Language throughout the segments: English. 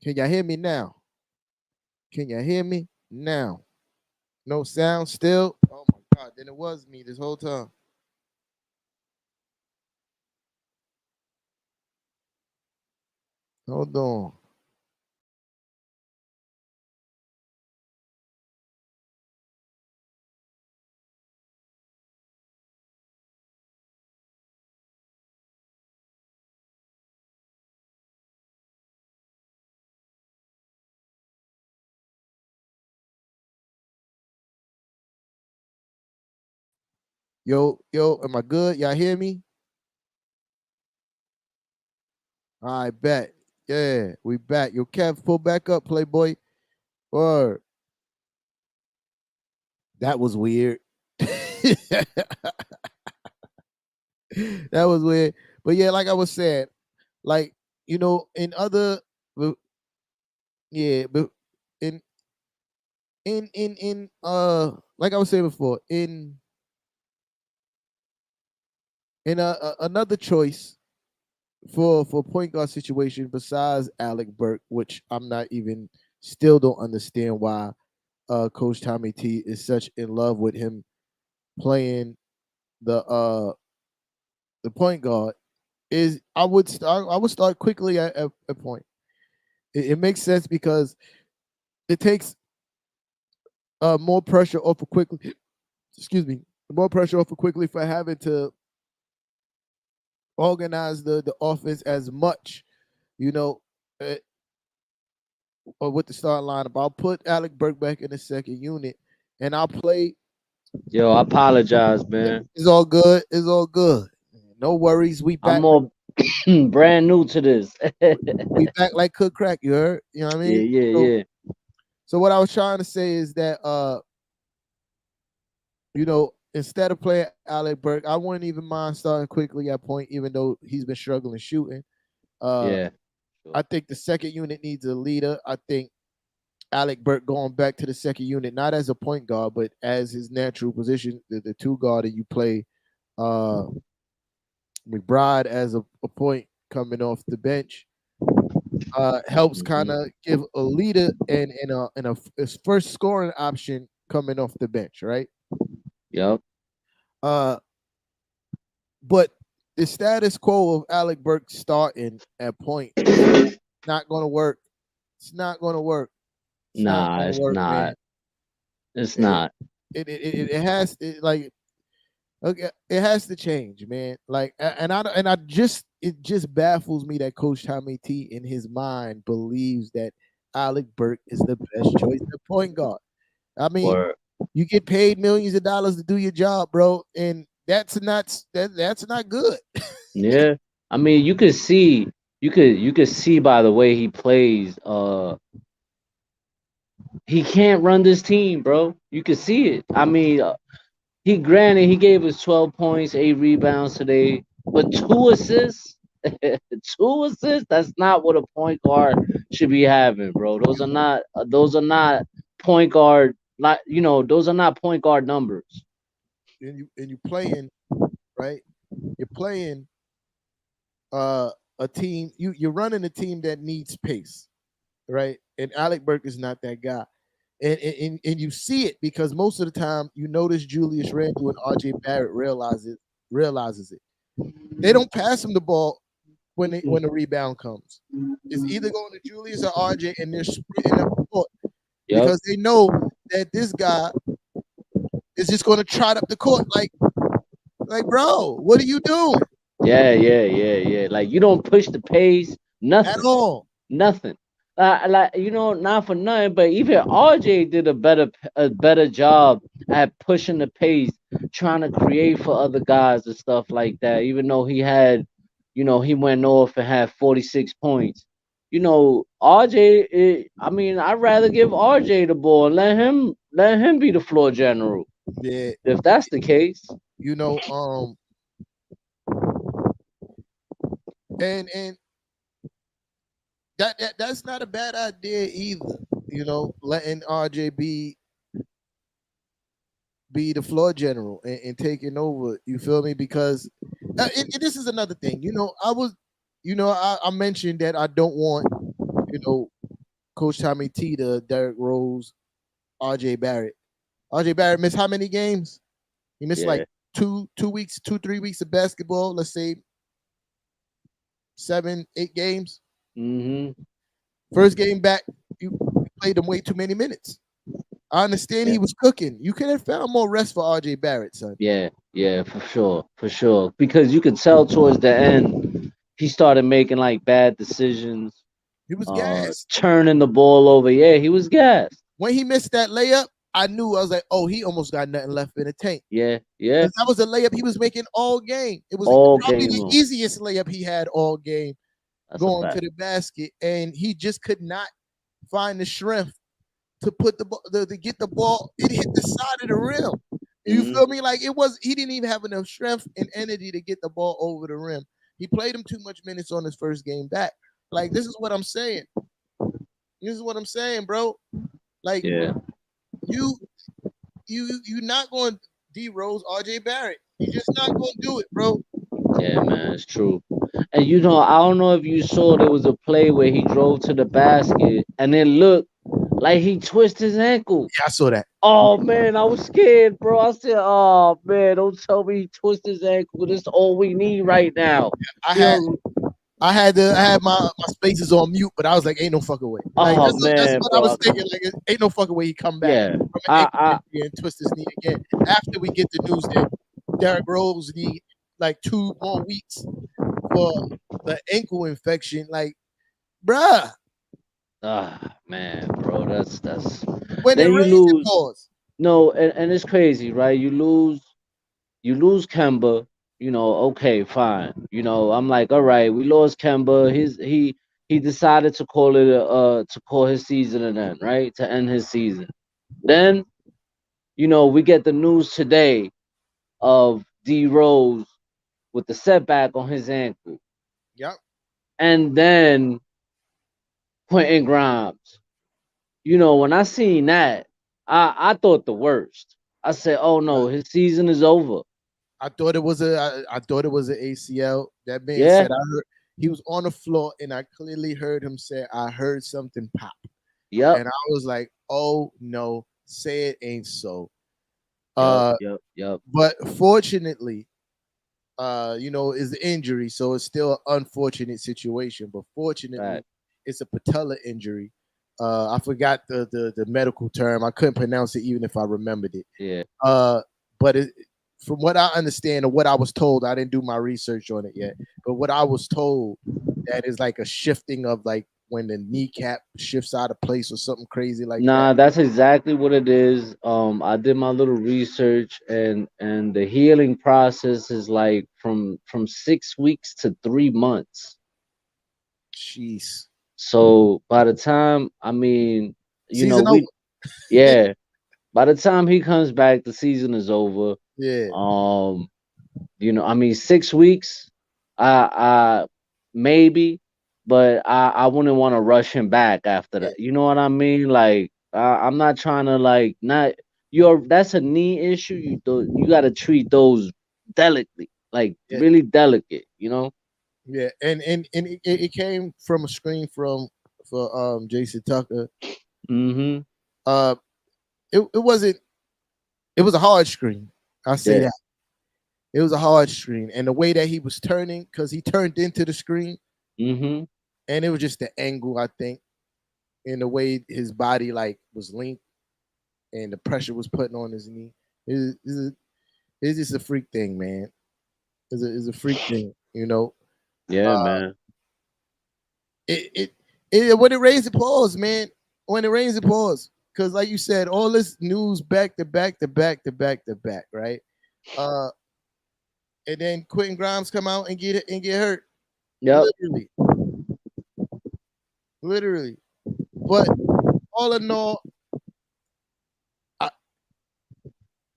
Can y'all hear me now? Can y'all hear me now? No sound still? Oh my god, then it was me this whole time. Hold on. Yo, am I good? Y'all hear me? I bet. Yeah, we back. Yo, Kev, pull back up, Playboy. Word. That was weird. that was weird. But yeah, like I was saying, like, in other yeah, but in like I was saying before, in another choice for point guard situation besides Alec Burke, which I'm not even still don't understand why Coach Tommy T is such in love with him playing the point guard is I would start quickly at a point. It makes sense because it takes more pressure off of quickly. Excuse me, more pressure off of quickly for having to organize the offense as much, you know, uh, or with the start lineup. I'll put Alec Burke back in the second unit, and I'll play. Yo, I apologize, man. It's all good. It's all good. No worries. We I'm back. more brand new to this. yeah, We back like cook crack. You heard? You know what I yeah, mean? So, yeah. so what I was trying to say is that instead of playing Alec Burke, I wouldn't even mind starting quickly at point, even though he's been struggling shooting. Uh, Yeah. I Sure. think the second unit needs a leader. I think Alec Burke going back to the second unit, not as a point guard, but as his natural position, the two guard, and you play uh, McBride as a point coming off the bench. Helps kind hmm of give a leader and a his first scoring option coming off the bench, right? Yep. Uh, but the status quo of Alec Burke starting at point is not going to work. It's not going to work. It's not Nah, going to it's work, man. not. It's It not. it has like okay, it has to change, man. Like, and I just it just baffles me that Coach Tommy T in his mind believes that Alec Burke is the best choice at point guard. I mean, Or you get paid millions of dollars to do your job, bro, and that's not good. yeah. I mean, you could see, you could see by the way he plays. He can't run this team, bro. You could see it. I mean, he granted he gave us 12 points, 8 rebounds today, but 2 assists. 2 assists. That's not what a point guard should be having, bro. Those are not. Those are not point guard. Like those are not point guard numbers. And you playing right. You're playing a team. You're running a team that needs pace, right? And Alec Burke is not that guy. And you see it because most of the time you notice Julius Randle and RJ Barrett realizes it. They don't pass him the ball when the rebound comes. It's either going to Julius or RJ, and they're sprinting up the court Yep. because they know that this guy is just going to trot up the court. Like, bro, what are you doing Yeah, yeah, yeah, yeah. Like you don't push the pace, at nothing, all? nothing. Like not for nothing, but even RJ did a better job at pushing the pace, trying to create for other guys and stuff like that. Even though he went off and had 46 points. RJ. I mean, I'd rather give RJ the ball and let him be the floor general Yeah, if that's the case. you know, and that's not a bad idea either. Letting RJ be the floor general and taking over. You feel me? Because this is another thing. I mentioned that I don't want you know Coach Tommy T to Derrick Rose, RJ Barrett. RJ Barrett missed how many games? He missed like Yeah. 2 weeks, 3 weeks of basketball. Let's say 7, 8 games. Mhm. First game back, you played him way too many minutes. I understand Yeah. he was cooking. You could have found more rest for RJ Barrett, son. Yeah. Yeah. For sure. For sure. Because you could tell towards the end, he started making like bad decisions, He was gassed. turning the ball over. Yeah, he was gassed. When he missed that layup, I knew I was like, oh, he almost got nothing left in the tank. Yeah. Yeah. Because that was a layup he was making all game. It was All probably game the long. easiest layup he had all game That's a going to fact. the basket. And he just could not find the strength to put the ball to get the ball. It hit the side of the rim. You Mhm. feel me? Like it was he didn't even have enough strength and energy to get the ball over the rim. He played him too much minutes on his first game back. Like this is what I'm saying. This is what I'm saying, bro. Like Yeah. you you not going to D Rose, RJ Barrett. You just not going to do it, bro. Yeah, man, it's true. And I don't know if you saw there was a play where he drove to the basket and it looked like he twisted his ankle. Yeah, I saw that. Oh man, I was scared, bro. I said, "Oh man, don't tell me he twisted his ankle. This is all we need right now." I You had know, I had my spaces on mute, but I was like, ain't no fucking way. Like oh that's man, what I bro. was thinking. Like, ain't no fucking way he come back Yeah, from an ankle I, injury and twist his knee again. After we get the news that Derrick Rose need like 2 more weeks for the ankle infection, like, bruh, man, bro. That's. when it Then you rains, it lose. pours. No, and it's crazy, right? You lose Kemba, okay, fine. I'm like, all right, we lost Kemba. He decided to call his season an end, right? To end his season. Then, we get the news today of D Rose with the setback on his ankle. Yep. And then Quentin Grimes. When I seen that, I thought the worst. I said, oh no, his season is over. I thought it was an ACL. That man Yeah. said I heard he was on the floor and I clearly heard him say I heard something pop. Yep. And I was like, oh no, say it ain't so. Yep. Uh Yep. Yep. but fortunately, is the injury, so it's still an unfortunate situation. But fortunately, Right. it's a patella injury. I forgot the medical term. I couldn't pronounce it even if I remembered it. Yeah. Uh, but from what I understand or what I was told, I didn't do my research on it yet. But what I was told, that is like a shifting of like when the kneecap shifts out of place or something crazy like that. Nah, that's exactly what it is. I did my little research, and the healing process is like from 6 weeks to 3 months. Jeez, So by the time, I mean, season over. we yeah, by the time he comes back, the season is over. Yeah, Um, I mean, 6 weeks, I maybe, but I wouldn't want to rush him back after yeah, that. You know what I mean? Like, I'm not trying to like not that's a knee issue. You got to treat those delicately, like yeah, really delicate. You know? yeah. And it came from a screen from for Jason Tucker. Mm-hmm. Uh, it wasn't. It was a hard screen. I say Yeah. that it was a hard screen, and the way that he was turning, because he turned into the screen, Mm-hmm. and it was just the angle, I think, and the way his body like was linked, and the pressure was putting on his knee. It's just a freak thing, man. It's a freak thing, you know. Yeah, Uh, man. it when it rains, it pours, man. When it rains, it pours. Because, like you said, all this news back to back to back to back to back, right? Uh, and then Quentin Grimes come out and get hurt, Yep. literally, literally. But all in all, I,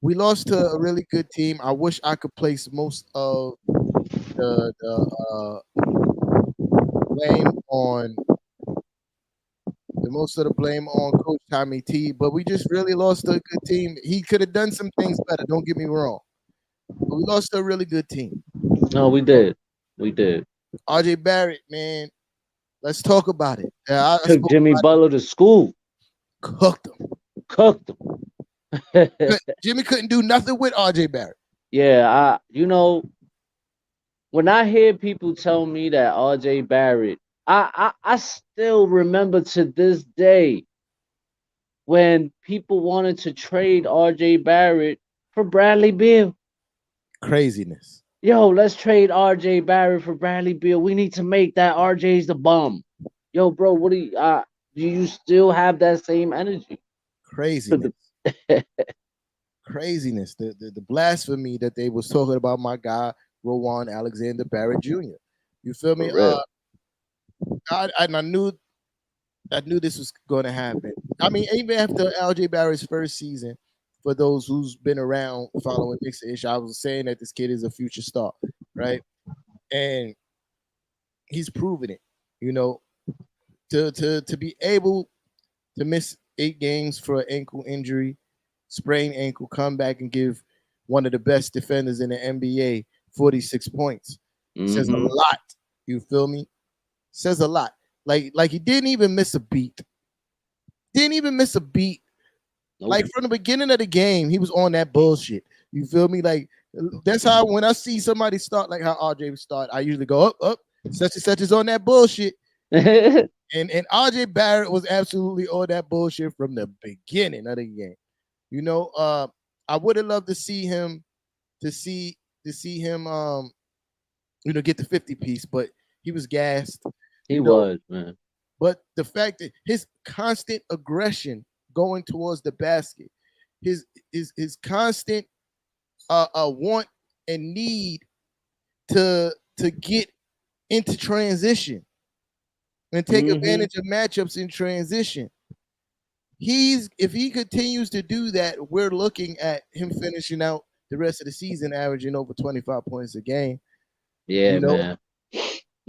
we lost to a really good team. I wish I could place most of the blame on most of the blame on Coach Tommy T, but we just really lost to a good team. He could have done some things better. Don't get me wrong, but we lost to a really good team. No, we did. We did. RJ Barrett, man, Let's talk about it. I Took spoke Jimmy about Butler to school, it, cooked him. cooked him. Jimmy couldn't do nothing with RJ Barrett. Yeah, when I hear people tell me that RJ Barrett, I still remember to this day when people wanted to trade RJ Barrett for Bradley Beal. Craziness. Yo, let's trade RJ Barrett for Bradley Beal. We need to make that RJ's the bum. Yo, bro, do you still have that same energy? To Craziness. the Craziness. The blasphemy that they was talking about my guy Rowan Alexander Barrett Jr. You feel For me? real. I knew this was going to happen. I mean, even after LJ Barrett's first season, for those who's been around following Knicks ish, I was saying that this kid is a future star, right? And he's proven it. You know, to be able to miss 8 games for an ankle injury, sprained ankle, come back and give one of the best defenders in the NBA 46 points says a Mm-hmm. lot. You feel me? Says a lot. Like he didn't even miss a beat. Didn't even miss a beat. Nope. Like from the beginning of the game, he was on that bullshit. You feel me? Like that's how when I see somebody start like how RJ would start, I usually go up, such and such is on that bullshit. And RJ Barrett was absolutely on that bullshit from the beginning of the game. You know, I would have loved to see him to see him get the 50 piece, but he was gassed, He you know. was, man. But the fact that his constant aggression going towards the basket, his constant want and need to get into transition and take Mm-hmm. advantage of matchups in transition. If he continues to do that, we're looking at him finishing out the rest of the season averaging over 25 points a game. Yeah, You know, man.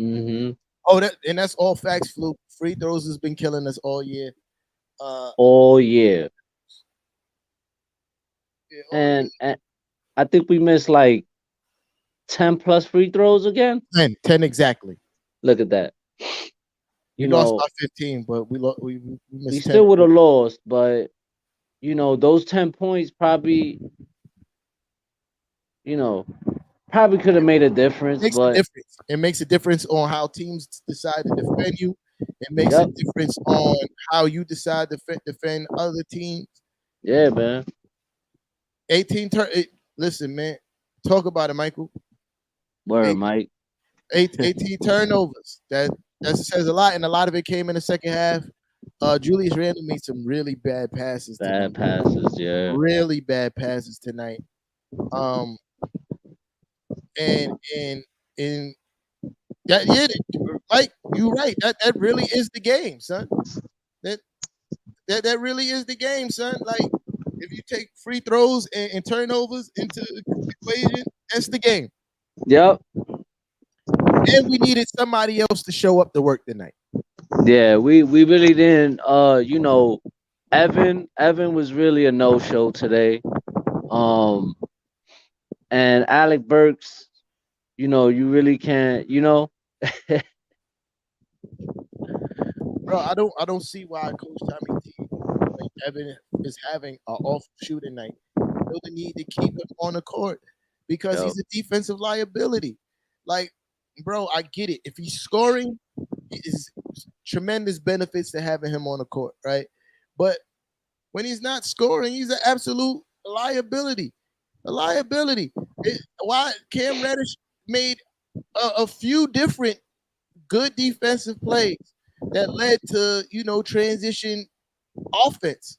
Mm-hmm. that's all facts. Fluke free throws has been killing us all year. Uh, All year. yeah, all year. And I think we missed like 10 plus free throws again. 10 exactly. Look at that. We You lost know, by 15, but we we missed 10. still would have lost, but those 10 points probably, you know, probably could have made a difference, Makes a but difference. It makes a difference on how teams decide to defend you. It makes a yep. difference on how you decide to defend other teams. Yeah, man. 18 turn. Listen, man. Talk about it, Michael. Word, Eight, Mike. 18 turnovers. That says a lot, and a lot of it came in the second half. Julius Randle made some really bad passes tonight. Bad passes, yeah. Really bad passes tonight. Um, and that yeah, Mike, you're right. That really is the game, son. That that really is the game, son. Like if you take free throws and turnovers into the equation, that's the game. Yep. And we needed somebody else to show up to work tonight. Yeah, we really didn't Evan was really a no show today. Um and Alec Burks, you really can't, Bro, I don't see why Coach Tommy T like Evan is having an off shooting night. Feel the need to keep him on the court because Yep. he's a defensive liability. Like, bro, I get it. If he's scoring, it's tremendous benefits to having him on the court, right? But when he's not scoring, he's an absolute liability. A liability. Why Cam Reddish made a few different good defensive plays that led to transition offense.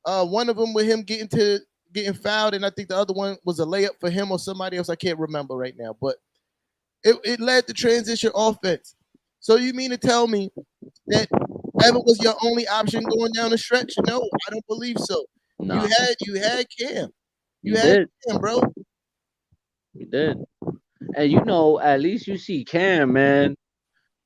One of them with him getting fouled, and I think the other one was a layup for him or somebody else. I can't remember right now, but it led to transition offense. So you mean to tell me that Evan was your only option going down the stretch? No, I don't believe so. You Nah, had you had Cam. You you had did. Cam, bro. You did. And at least you see Cam, man.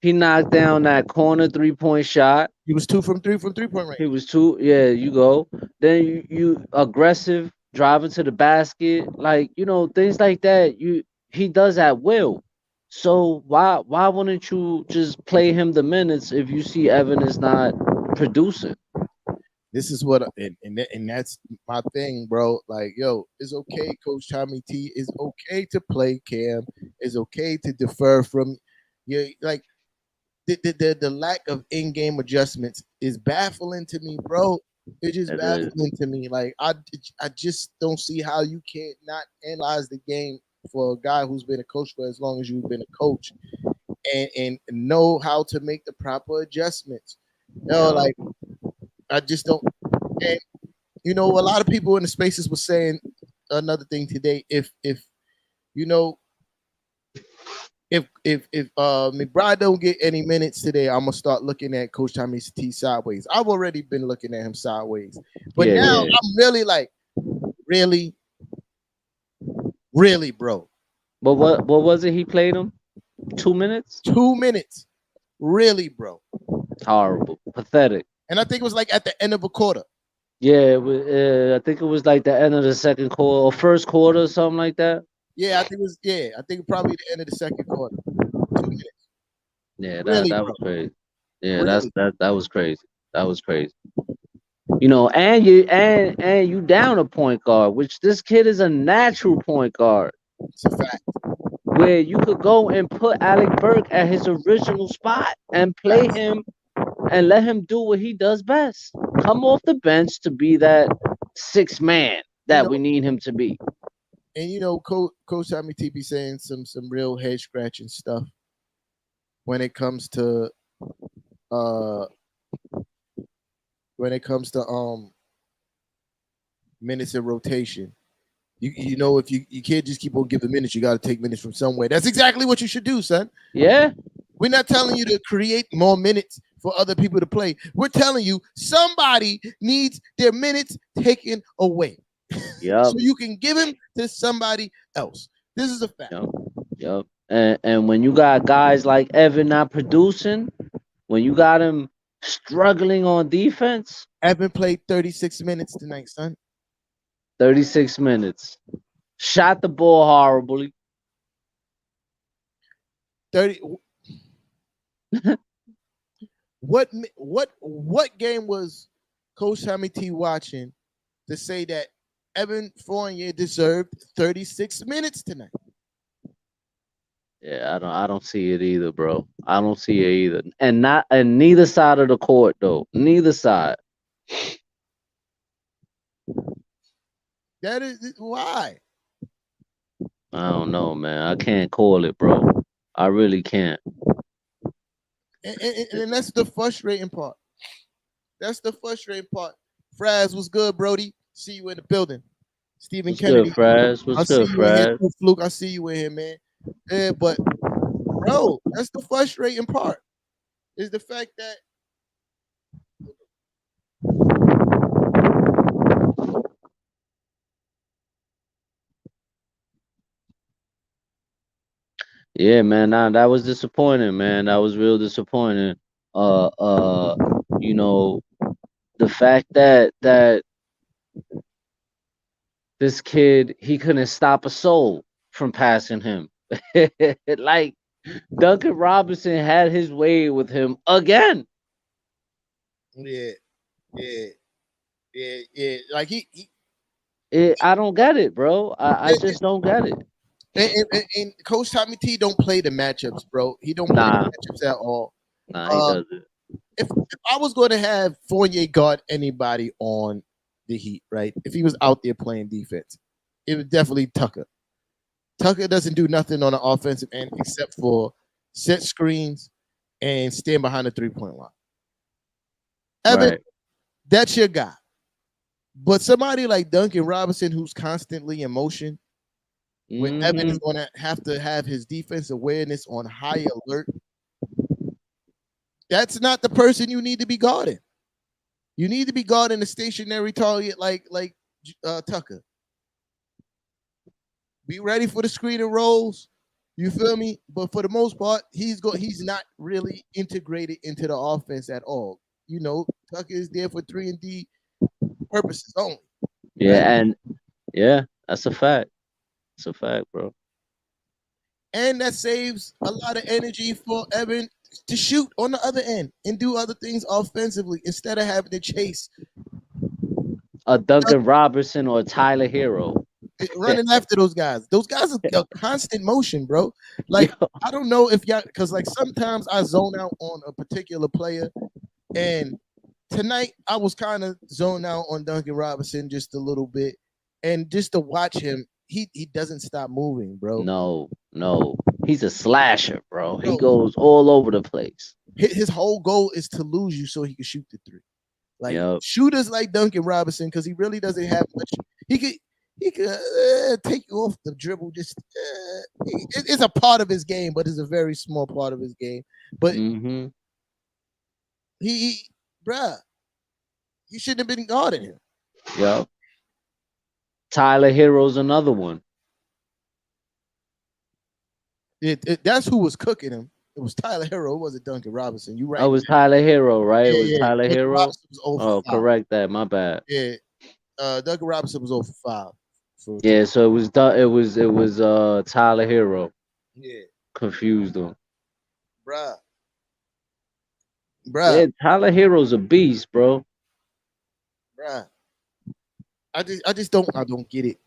He knocked down that corner 3-point shot. He was 2 from 3 from 3-point He range. was two. Yeah, you go. Then you aggressive driving to the basket, like things like that. He does at will. So why wouldn't you just play him the minutes if you see Evan is not producing? This is what and that's my thing, bro. Like, yo, it's okay, Coach Tommy T. It's okay to play Cam. It's okay to defer from you. Like the lack of in-game adjustments is baffling to me, bro. It's just It is. baffling to me. Like I just don't see how you can't not analyze the game for a guy who's been a coach for as long as you've been a coach and know how to make the proper adjustments. Yo, Yeah. like I just don't. And a lot of people in the spaces were saying another thing today. If you know if McBride don't get any minutes today, I'm gonna start looking at Coach Tommy T sideways. I've already been looking at him sideways, but Yeah, now yeah. I'm really like, really, really, bro. But what was it? He played him 2 minutes. 2 minutes, really, bro. Horrible, pathetic. And I think it was like at the end of a quarter. Yeah, I think it was like the end of the second quarter or first quarter or something like that. Yeah, I think it was. Yeah, I think probably the end of the second quarter. 2 minutes, Yeah, that really, that bro. was crazy. Yeah, Really, that was crazy. That was crazy. And you down a point guard, which this kid is a natural point guard, it's a fact. where you could go and put Alec Burke at his original spot and play Facts. him and let him do what he does best. Come off the bench to be that six man You that know, we need him to be. and Coach Tommy T be saying some real head scratching stuff when it comes to uh minutes of rotation. If you can't just keep on giving minutes, you got to take minutes from somewhere. That's exactly what you should do, son. Yeah, We're not telling you to create more minutes for other people to play. We're telling you somebody needs their minutes taken away yep, so you can give them to somebody else. This is a fact. yep, yep. And when you got guys like Evan not producing, when you got him struggling on defense, Evan played 36 minutes tonight, son. 36 minutes. Shot the ball horribly. 30. What game was Coach Tommy T watching to say that Evan Fournier deserved 36 minutes tonight? Yeah, I don't see it either, bro. I don't see it either. And neither side of the court though. Neither side. That is why. I don't know, man. I can't call it, bro. I really can't. And that's the frustrating part. That's the frustrating part. Fraz was good, Brody. See you in the building. Stephen What's good, Kennedy. Fraz? I What's see good, you in here Fraz? too, Fluke. I see you in here, man. Yeah, but bro, that's the frustrating part. Is the fact that Yeah, man. Nah, that was disappointing, man. That was real disappointing. Uh, uh, you know, the fact that this kid he couldn't stop a soul from passing him. Like Duncan Robinson had his way with him again. yeah, yeah, yeah. Like I don't get it, bro. I it, just don't get it. and Coach Tommy T don't play the matchups, bro. He don't play Nah, the matchups at all. nah, he Uh, doesn't. if I was going to have Fournier guard anybody on the Heat, right? If he was out there playing defense, it was definitely Tucker. Tucker doesn't do nothing on the offensive end except for set screens and stand behind the 3-point line. Evan, Right. that's your guy. But somebody like Duncan Robinson, who's constantly in motion, where Evan Mm-hmm. is going to have his defense awareness on high alert, that's not the person you need to be guarding. You need to be guarding a stationary target like Tucker. Be ready for the screen and rolls. You feel me? But for the most part, he's not really integrated into the offense at all. Tucker is there for 3-and-D purposes only, right? Yeah, and yeah, that's a fact. It's a fact, bro. and that saves a lot of energy for Evan to shoot on the other end and do other things offensively instead of having to chase A Duncan Robertson or Tyler Hero. running after those guys. Those guys are a constant motion, bro. Yo, Like I don't know if y'all, because like sometimes I zone out on a particular player, and tonight I was kind of zoned out on Duncan Robinson just a little bit, and just to watch him, he doesn't stop moving, bro. no, no. He's a slasher, bro. He Bro, goes all over the place. his whole goal is to lose you so he can shoot the three. Like Yep. shooters like Duncan Robinson, because he really doesn't have much. He could take you off the dribble. Just it's a part of his game, but it's a very small part of his game. But Mm-hmm. he bruh, you shouldn't have been guarding him. Yep. Tyler Hero's another one. That's who was cooking him. It was Tyler Hero. It wasn't Duncan Robinson. You Oh, right. it was Tyler Hero, right? It Yeah, was yeah. Tyler Duncan Hero. Robinson was 0 Oh, for 5. correct that. My bad. Yeah. Duncan Robinson was 0 for 5. Yeah, so it was Tyler Hero. Yeah. Confused him. Bruh. Bruh. Yeah, Tyler Hero's a beast, bro. Bruh. I don't get it.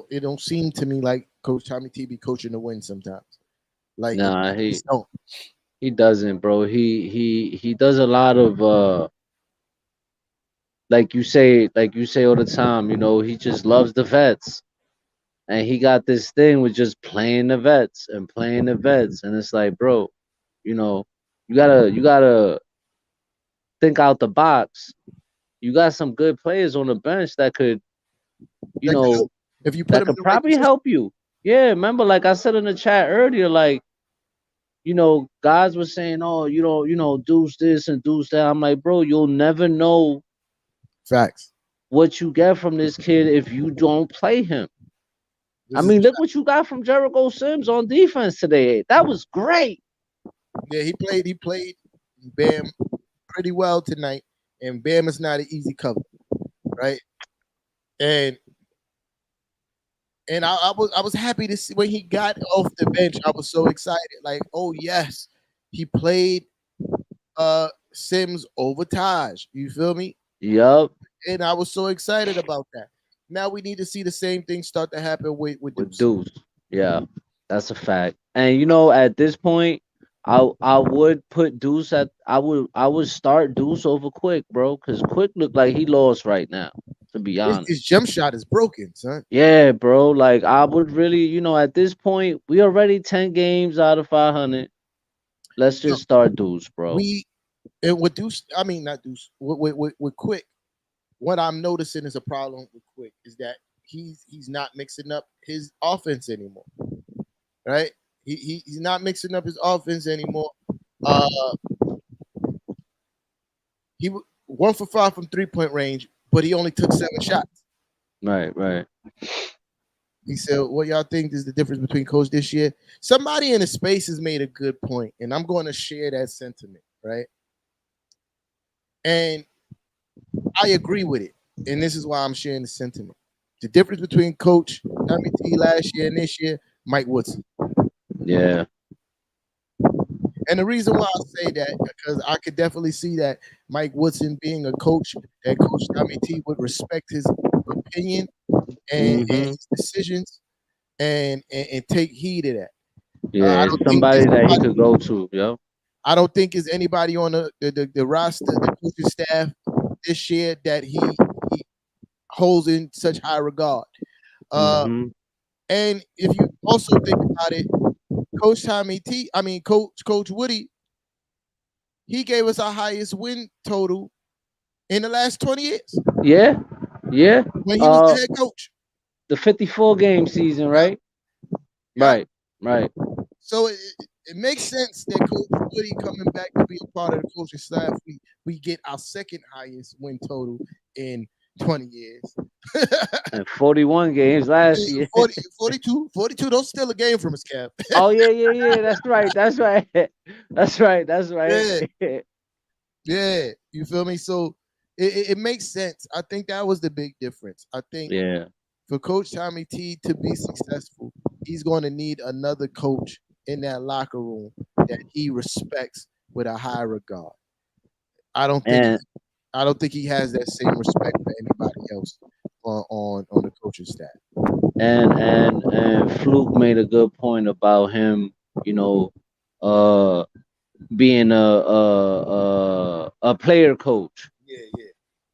It don't seem to me like Coach Tommy T be coaching to win sometimes. Like Nah, I just don't. he doesn't, bro. He does a lot of like you say all the time, he just loves the vets. And he got this thing with just playing the vets and playing the vets. And it's like, bro, you know, you gotta think out the box. You got some good players on the bench that could, you That could know, help if you put that him in could the right probably position. help you. Yeah, remember, like I said in the chat earlier, like, guys were saying, oh, deuce this and deuce that. I'm like, bro, you'll never know Facts. what you get from this kid if you don't play him. I This is mean, look what you got from Jericho Sims on defense today. That was great. yeah. He played Bam pretty well tonight, and Bam is not an easy cover, right? And I was happy to see when he got off the bench. I was so excited, like, oh yes, he played Sims over Taj. You feel me? Yup, And I was so excited about that. Now we need to see the same thing start to happen with with Deuce. Deuce. Yeah, that's a fact. And at this point, I would put Deuce I would start Deuce over Quick, bro, because Quick looked like he lost right now. To be His honest. jump shot is broken, son. Yeah, bro. Like I would really, at this point, we already 10 games out of 500. Let's Yo, just start Deuce, bro. we and with Deuce, I mean not Deuce, with Quick. What I'm noticing is a problem with Quick is that he's not mixing up his offense anymore, right? He's not mixing up his offense anymore. Uh, he 1 for 5 from 3 point range, but he only took 7 shots. Right, right. He said, "What y'all think is the difference between coach this year?" Somebody in the space has made a good point, and I'm going to share that sentiment, right? And I agree with it, and this is why I'm sharing the sentiment. The difference between Coach Tommy T last year and this year, Mike Woodson. Yeah. And the reason why I say that because I could definitely see that Mike Woodson being a coach that Coach Tommy T would respect his opinion and Mm-hmm. his decisions and take heed of that. Yeah, I it's don't think somebody there's that he nobody, could go to, yo. I don't think there's anybody on the roster, the coaching staff this year that he holds in such high regard. Uh, Mm-hmm. and if you also think about it, Coach Tommy T, I mean Coach Woody, he gave us our highest win total in the last 20 years Yeah, yeah. when he was the head coach. The 54 game season, Yeah, right? yeah. Right, right. So it makes sense that Coach Woody coming back to be a part of the coaching staff. We get our second highest win total in 20 years. And 41 games last year. 40, 42 don't steal a game from us, Cap. Oh yeah, yeah, yeah. That's right. That's right. That's right. That's right. Yeah, yeah. You feel me? So it makes sense. I think that was the big difference. I think Yeah. for Coach Tommy T to be successful, he's going to need another coach in that locker room that he respects with a high regard. I don't think and I don't think he has that same respect for anybody else on the coaching staff. and Fluke made a good point about him, you know, uh, being a player coach. Yeah, yeah,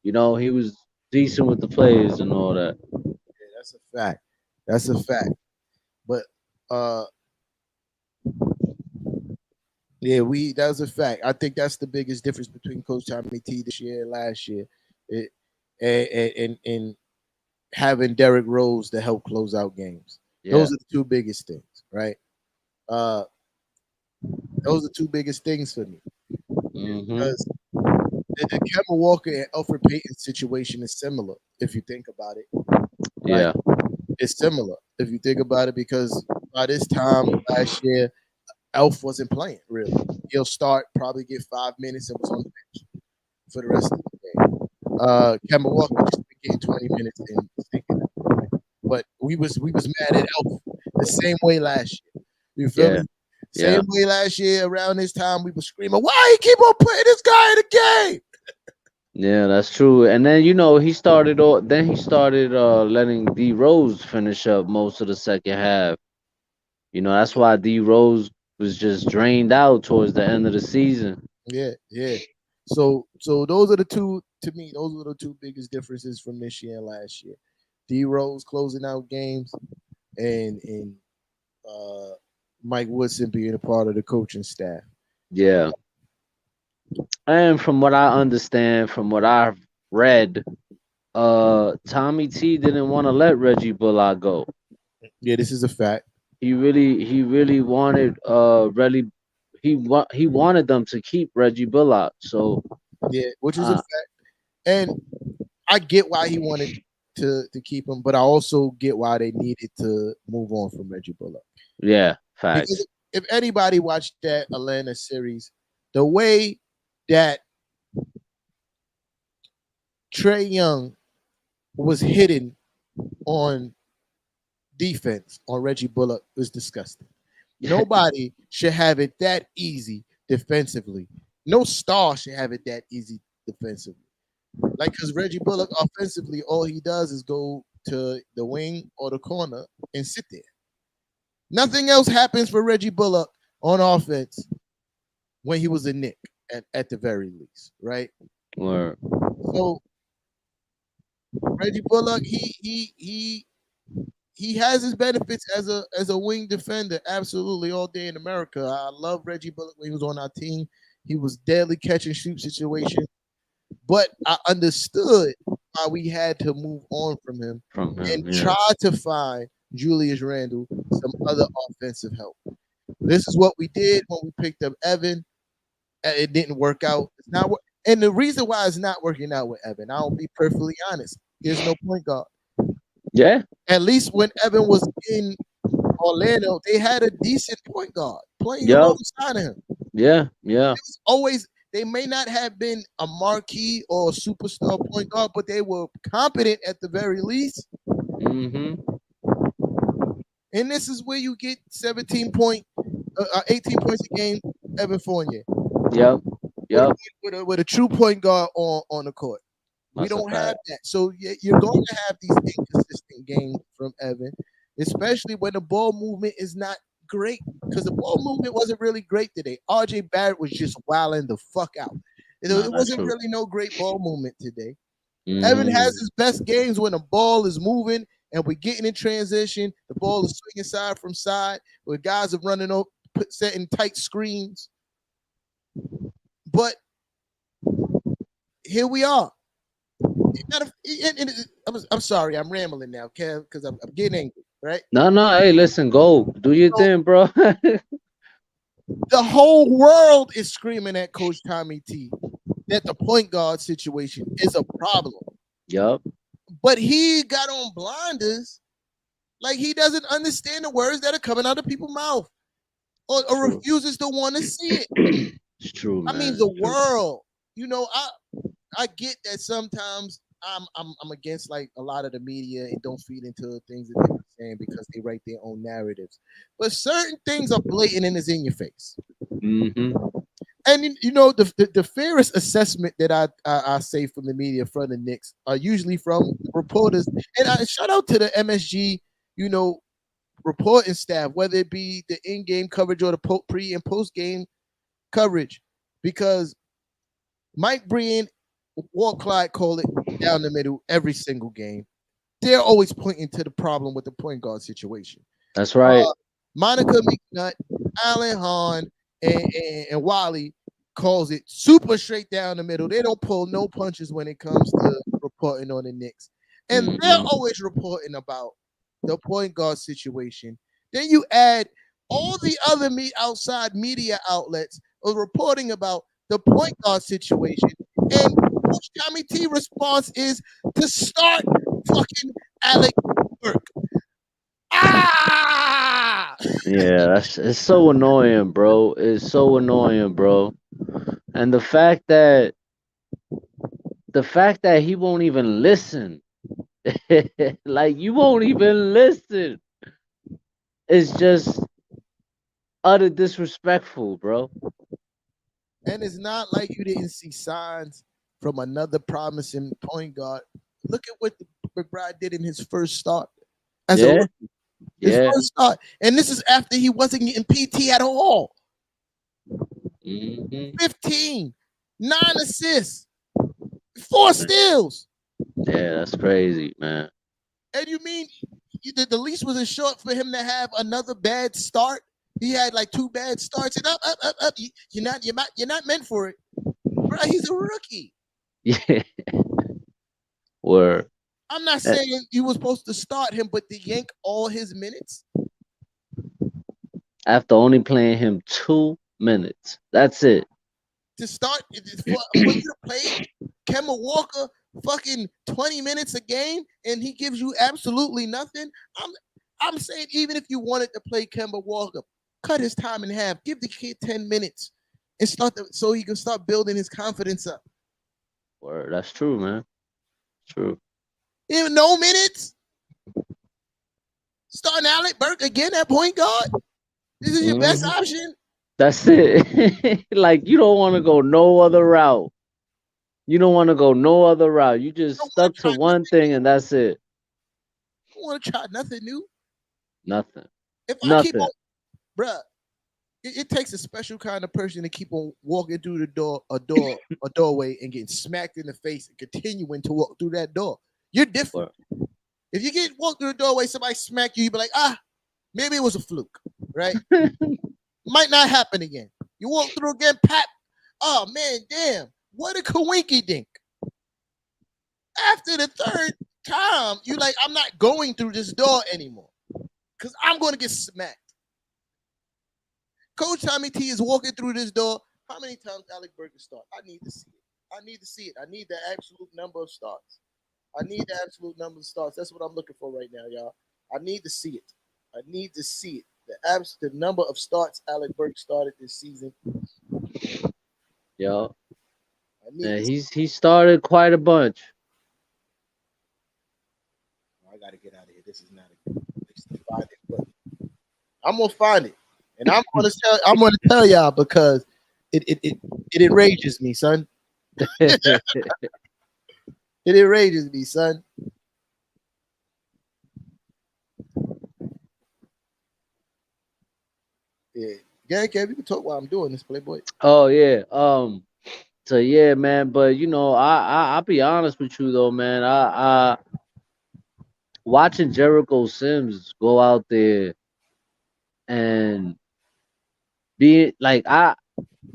You know, he was decent with the players and all that. yeah. That's a fact. That's a fact. But uh, yeah, we that's a fact. I think that's the biggest difference between Coach Tommy T this year and last year. It, and having Derrick Rose to help close out games. Yeah. Those are the two biggest things, right? Uh, those are two biggest things for me Mhm. because the Kemba Walker and Alfred Payton situation is similar if you think about it. Like Yeah. it's similar if you think about it because by this time last year, Elf wasn't playing really. He'll start, probably get 5 minutes, and was on the bench for the rest of the game. Kemba Walker just been getting 20 minutes and stinking at the point. But we was mad at Elf the same way last year. You feel Yeah. me? Same Yeah. way last year around this time we were screaming, why he keep on putting this guy in the game? Yeah, that's true. And then he started then he started letting D Rose finish up most of the second half. That's why D Rose was just drained out towards the end of the season. Yeah, yeah. So those are the two to me. Those are the two biggest differences from this year and last year. D Rose closing out games and uh, Mike Woodson being a part of the coaching staff. Yeah. And from what I understand, from what I've read, Tommy T didn't want to let Reggie Bullock go. Yeah, this is a fact. He really wanted he wanted them to keep Reggie Bullock. So Yeah, which is a uh fact. And I get why he wanted to keep him, but I also get why they needed to move on from Reggie Bullock. yeah, Because facts. if anybody watched that Atlanta series, the way that Trey Young was hitting on defense on Reggie Bullock was disgusting. Nobody should have it that easy defensively. No star should have it that easy defensively. Like, because Reggie Bullock offensively, all he does is go to the wing or the corner and sit there. Nothing else happens for Reggie Bullock on offense when he was a Knick at the very least, right? Or So Reggie Bullock, he has his benefits as a wing defender, absolutely all day in America. I love Reggie Bullock when he was on our team. He was deadly catch and shoot situation, but I understood why we had to move on from him from and him, yeah. try to find Julius Randle some other offensive help. This is what we did when we picked up Evan. It didn't work out. It's not, and the reason why it's not working out with Evan, I'll be perfectly honest. There's no point guard. Yeah. At least when Evan was in Orlando, they had a decent point guard playing Yup. alongside of him. Yeah. Yeah. It was always they may not have been a marquee or a superstar point guard, but they were competent at the very least. Mhm. And this is where you get 18 points a game, Evan Fournier, Yep. with a, Yep. with a true point guard on the court. We That's a don't have fact. that. So you're going to have these inconsistent games from Evan, especially when the ball movement is not great. Because the ball movement wasn't really great today. RJ Barrett was just wilding the fuck out. No, It that's wasn't true. really no great ball movement today. Evan has Mhm. his best games when the ball is moving and we're getting in transition. The ball is swinging side from side, where guys are running up, setting tight screens. But here we are. I'm sorry, I'm rambling now, Kev, because I'm getting angry, right? No, no. Hey, listen, go do your So thing, bro. the whole world is screaming at Coach Tommy T that the point guard situation is a problem. Yup. But he got on blinders like he doesn't understand the words that are coming out of people's mouth or True. refuses to want to see it. It's true, I mean, man. the It's true. world, I get that sometimes I'm against like a lot of the media and don't feed into things that they're saying? Because they write their own narratives. But certain things are blatant and is in your face. Mm-hmm. And you know the fairest assessment that I say from the media from the Knicks are usually from reporters. And shout out to the MSG, you know, reporting staff, whether it be the in-game coverage or the pre and post-game coverage, because Mike Breen, Walt Clyde call it down the middle every single game. They're always pointing to the problem with the point guard situation. That's right. Monica McNutt, Alan Hahn, and Wally calls it super straight down the middle. They don't pull no punches when it comes to reporting on the Knicks. And they're Mm-hmm. always reporting about the point guard situation. Then you add all the other outside media outlets are reporting about the point guard situation. And Coach Tommy T response is to start fucking Alec Burke. Ah! Yeah, that's it's so annoying, bro. It's so annoying, bro. And the fact that he won't even listen, like you won't even listen, it's just utter disrespectful, bro. And it's not like you didn't see signs from another promising point guard. Look at what McBride did in his first start as a Yeah, rookie. His yeah. first start. And this is after he wasn't getting PT at all. Hmm. 15, 9 assists, 4 steals. Yeah, that's crazy, man. And you mean the least was it short for him to have another bad start? He had like 2 bad starts and up. You're not meant for it. Bro, he's a rookie. Yeah, word. I'm not Eh, saying you were supposed to start him, but to yank all his minutes After only playing him 2 minutes, that's it. to start for you to play Kemba Walker fucking 20 minutes a game and he gives you absolutely nothing. I'm I'm saying even if you wanted to play Kemba Walker, cut his time in half, give the kid 10 minutes and so he can start building his confidence up. Word, that's true, man. True. Even no minutes, starting Alec Burke again at point guard. This is your best Hmm. option. That's it. Like you don't want to go no other route. You don't want to go no other route. You just I don't want stuck to to try one nothing thing new. and that's it. I don't want to try nothing new. Nothing. If I keep Nothing. on, bruh, it takes a special kind of person to keep on walking through a doorway and getting smacked in the face and continuing to walk through that door. You're different. Word. If you get walked through the doorway, somebody smack you, you be like, maybe it was a fluke, right? Might not happen again. You walk through again, pat. Oh man, damn! What a coinky dink. After the third time, you like, I'm not going through this door anymore because I'm going to get smacked. Coach Tommy T is walking through this door. How many times Alec Burke start? I need to see it. I need to see it. I need the absolute number of starts. I need the absolute number of starts. That's what I'm looking for right now, y'all. I need to see it. I need to see it. The number of starts Alec Burke started this season. Yo. I need Yeah, to. he started quite a bunch. I got to get out of here. This is not a good place to find it, but I'm gonna find it, and I'm gonna tell y'all because it enrages me, son. It enrages me, son. Yeah, Gary, Kev, you can talk while I'm doing this, Playboy. Oh yeah. So yeah, man. But I'll be honest with you though, man. I watching Jericho Sims go out there and be like I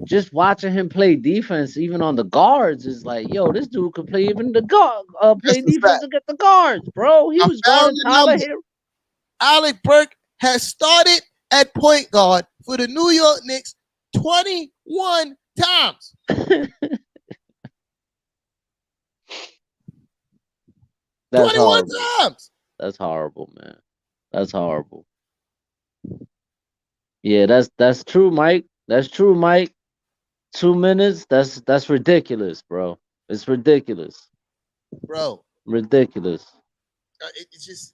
just watching him play defense, even on the guards, is like, yo, this dude could play even the guard, That's play the fact. defense against the guards, bro. He I was found guarding the Tyler number. Hero. Alec Burke has started at point guard for the New York Knicks 21 times. That's 21 horrible. times. That's horrible, man. That's horrible. Yeah, that's true, Mike. That's true, Mike. 2 minutes. That's ridiculous, bro. It's ridiculous. Bro, Ridiculous. it's just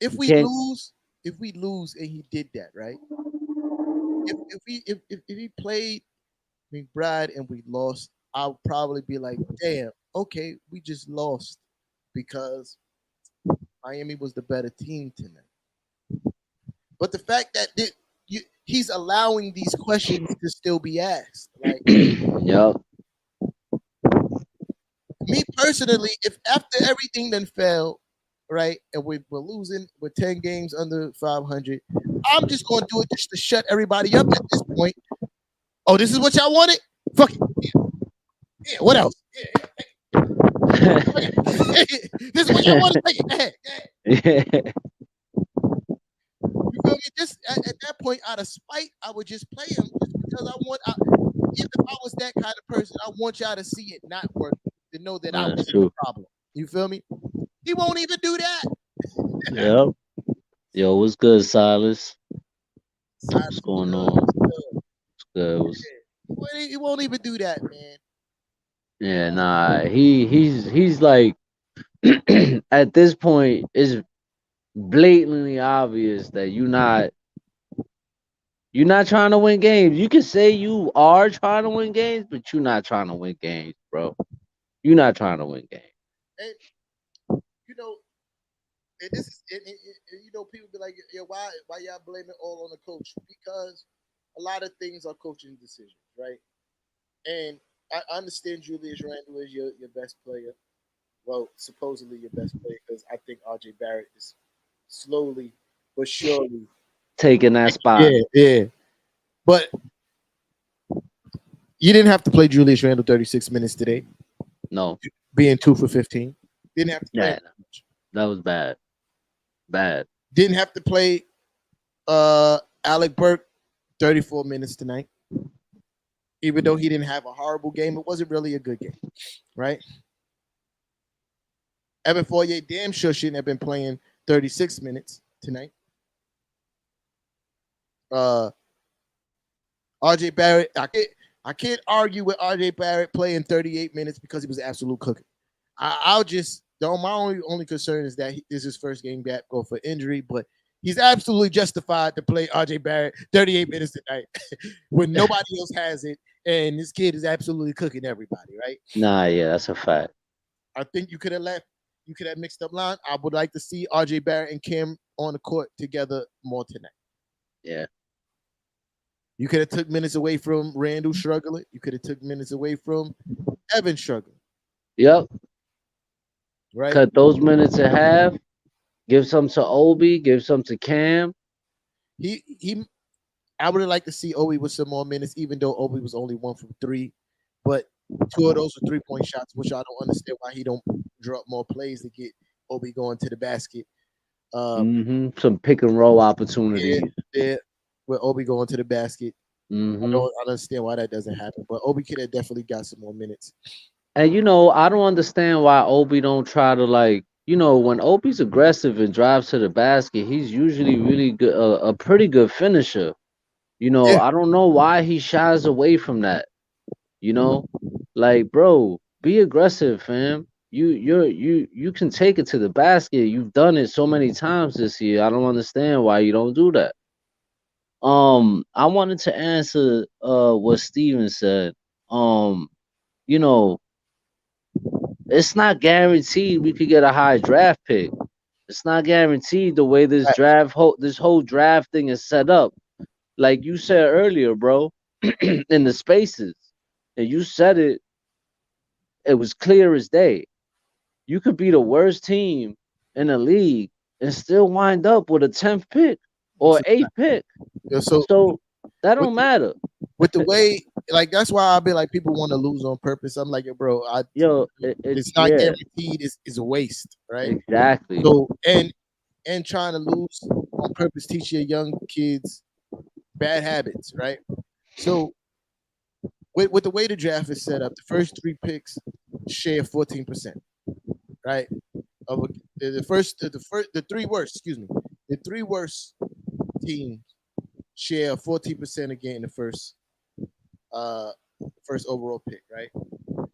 If You we can't. lose, if we lose and he did that, right? If he played McBride and we lost, I'll probably be like, damn, okay, we just lost because Miami was the better team tonight. But the fact that he's allowing these questions to still be asked, like Yep. me personally, if after everything then failed, right, and we're losing, we're 10 games under 500, I'm just going to do it just to shut everybody up at this point. Oh, this is what y'all wanted? Fuck it. Yeah, yeah. What else? Yeah, this is what y'all wanted. Take it. Go ahead. Go ahead. Yeah. You feel me? Just at that point, out of spite, I would just play him just because I want. If I was that kind of person, I want y'all to see it not work, to know that I That's wasn't the true. problem. You feel me? He won't even do that. Yep. Yo, what's good, Silas? What's Silence was going good. on? Was good. What's good? What's... He won't even do that, man. Yeah, nah. He's like at this point it's blatantly obvious that you're not trying to win games. You can say you are trying to win games, but you're not trying to win games, bro. You're not trying to win games. And you know, and this is, people be like, yeah, why y'all blaming all on the coach? Because a lot of things are coaching decisions, right? And I understand Julius Randle is your best player. Well, supposedly your best player because I think RJ Barrett is slowly but surely. Taking that spot. Yeah, yeah. But you didn't have to play Julius Randle 36 minutes today, No. being 2 for 15. Didn't have to play him Yeah, that much. that was bad. Bad. Didn't have to play Alec Burke 34 minutes tonight. Even though he didn't have a horrible game, it wasn't really a good game, right? Evan Fournier damn sure shouldn't have been playing 36 minutes tonight. Uh, RJ Barrett, I can't argue with RJ Barrett playing 38 minutes because he was absolute cooking. I'll just my only concern is that this is his first game back, go for injury, but he's absolutely justified to play RJ Barrett 38 minutes tonight when nobody else has it, and this kid is absolutely cooking everybody, right? Nah, yeah, that's a fact. I think you could have mixed up line. I would like to see RJ Barrett and Kim on the court together more tonight. Yeah. You could have took minutes away from Randall struggling. You could have took minutes away from Evan struggling, Yep. right? Cut those minutes in half. Give some to Obi. Give some to Cam. He I would have liked to see Obi with some more minutes, even though Obi was only 1 from 3. But two of those were 3-point shots, which I don't understand why he don't draw up more plays to get Obi going to the basket. Um, Some pick and roll yeah, opportunities. yeah, with Obi going to the basket. hmm I don't understand why that doesn't happen. But Obi could have definitely got some more minutes. And I don't understand why Obi don't try to like. When Obi's aggressive and drives to the basket, he's usually really good, a pretty good finisher. Yeah, I don't know why he shies away from that. You know, like, bro, be aggressive, fam. You can take it to the basket. You've done it so many times this year. I don't understand why you don't do that. I wanted to answer what Steven said. Um, you know, it's not guaranteed we could get a high draft pick. It's not guaranteed the way this whole draft thing is set up. Like you said earlier, bro, in the spaces, and you said it was clear as day. You could be the worst team in the league and still wind up with a 10th pick or so, 8th pick. yeah, so So that with don't matter. with the way, like that's why I be like people want to lose on purpose. I'm like, bro, Yo, it's not yeah, guaranteed. It's a waste, right? exactly. So and trying to lose on purpose teach your young kids bad habits, right? So with the way the draft is set up, the first 3 picks share 14%, right? Of the three worst, excuse me, the three worst teams share 14% of getting the uh first overall pick, right?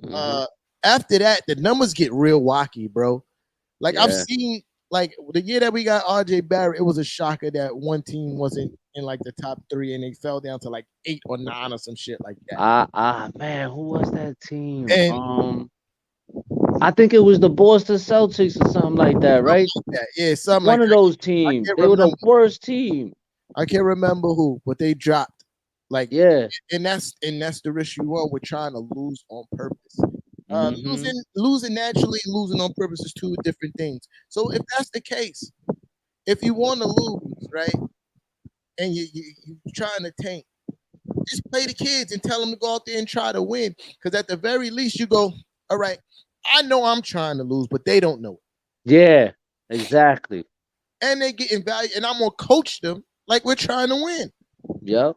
hmm Uh After that, the numbers get real wacky, bro. Like I've Yeah. seen like the year that we got RJ Barrett, it was a shocker that one team wasn't in like the top three and they fell down to like 8 or 9 or some shit like that. Man, who was that team? And I think it was the Boston Celtics or something like that, something right? like that. Yeah, something like One of that. those I teams. can't They were the remember. worst team. I can't remember who, but they dropped. Like, Yeah. and that's the risk you run with trying to lose on purpose. Hmm. Losing naturally and losing on purpose is two different things. So if that's the case, if you want to lose, right, and you trying to tank, just play the kids and tell them to go out there and try to win. Because at the very least, you go, all right, I know I'm trying to lose, but they don't know it, Yeah. Exactly. and they get in value, and I'm gonna coach them like we're trying to win. Yep.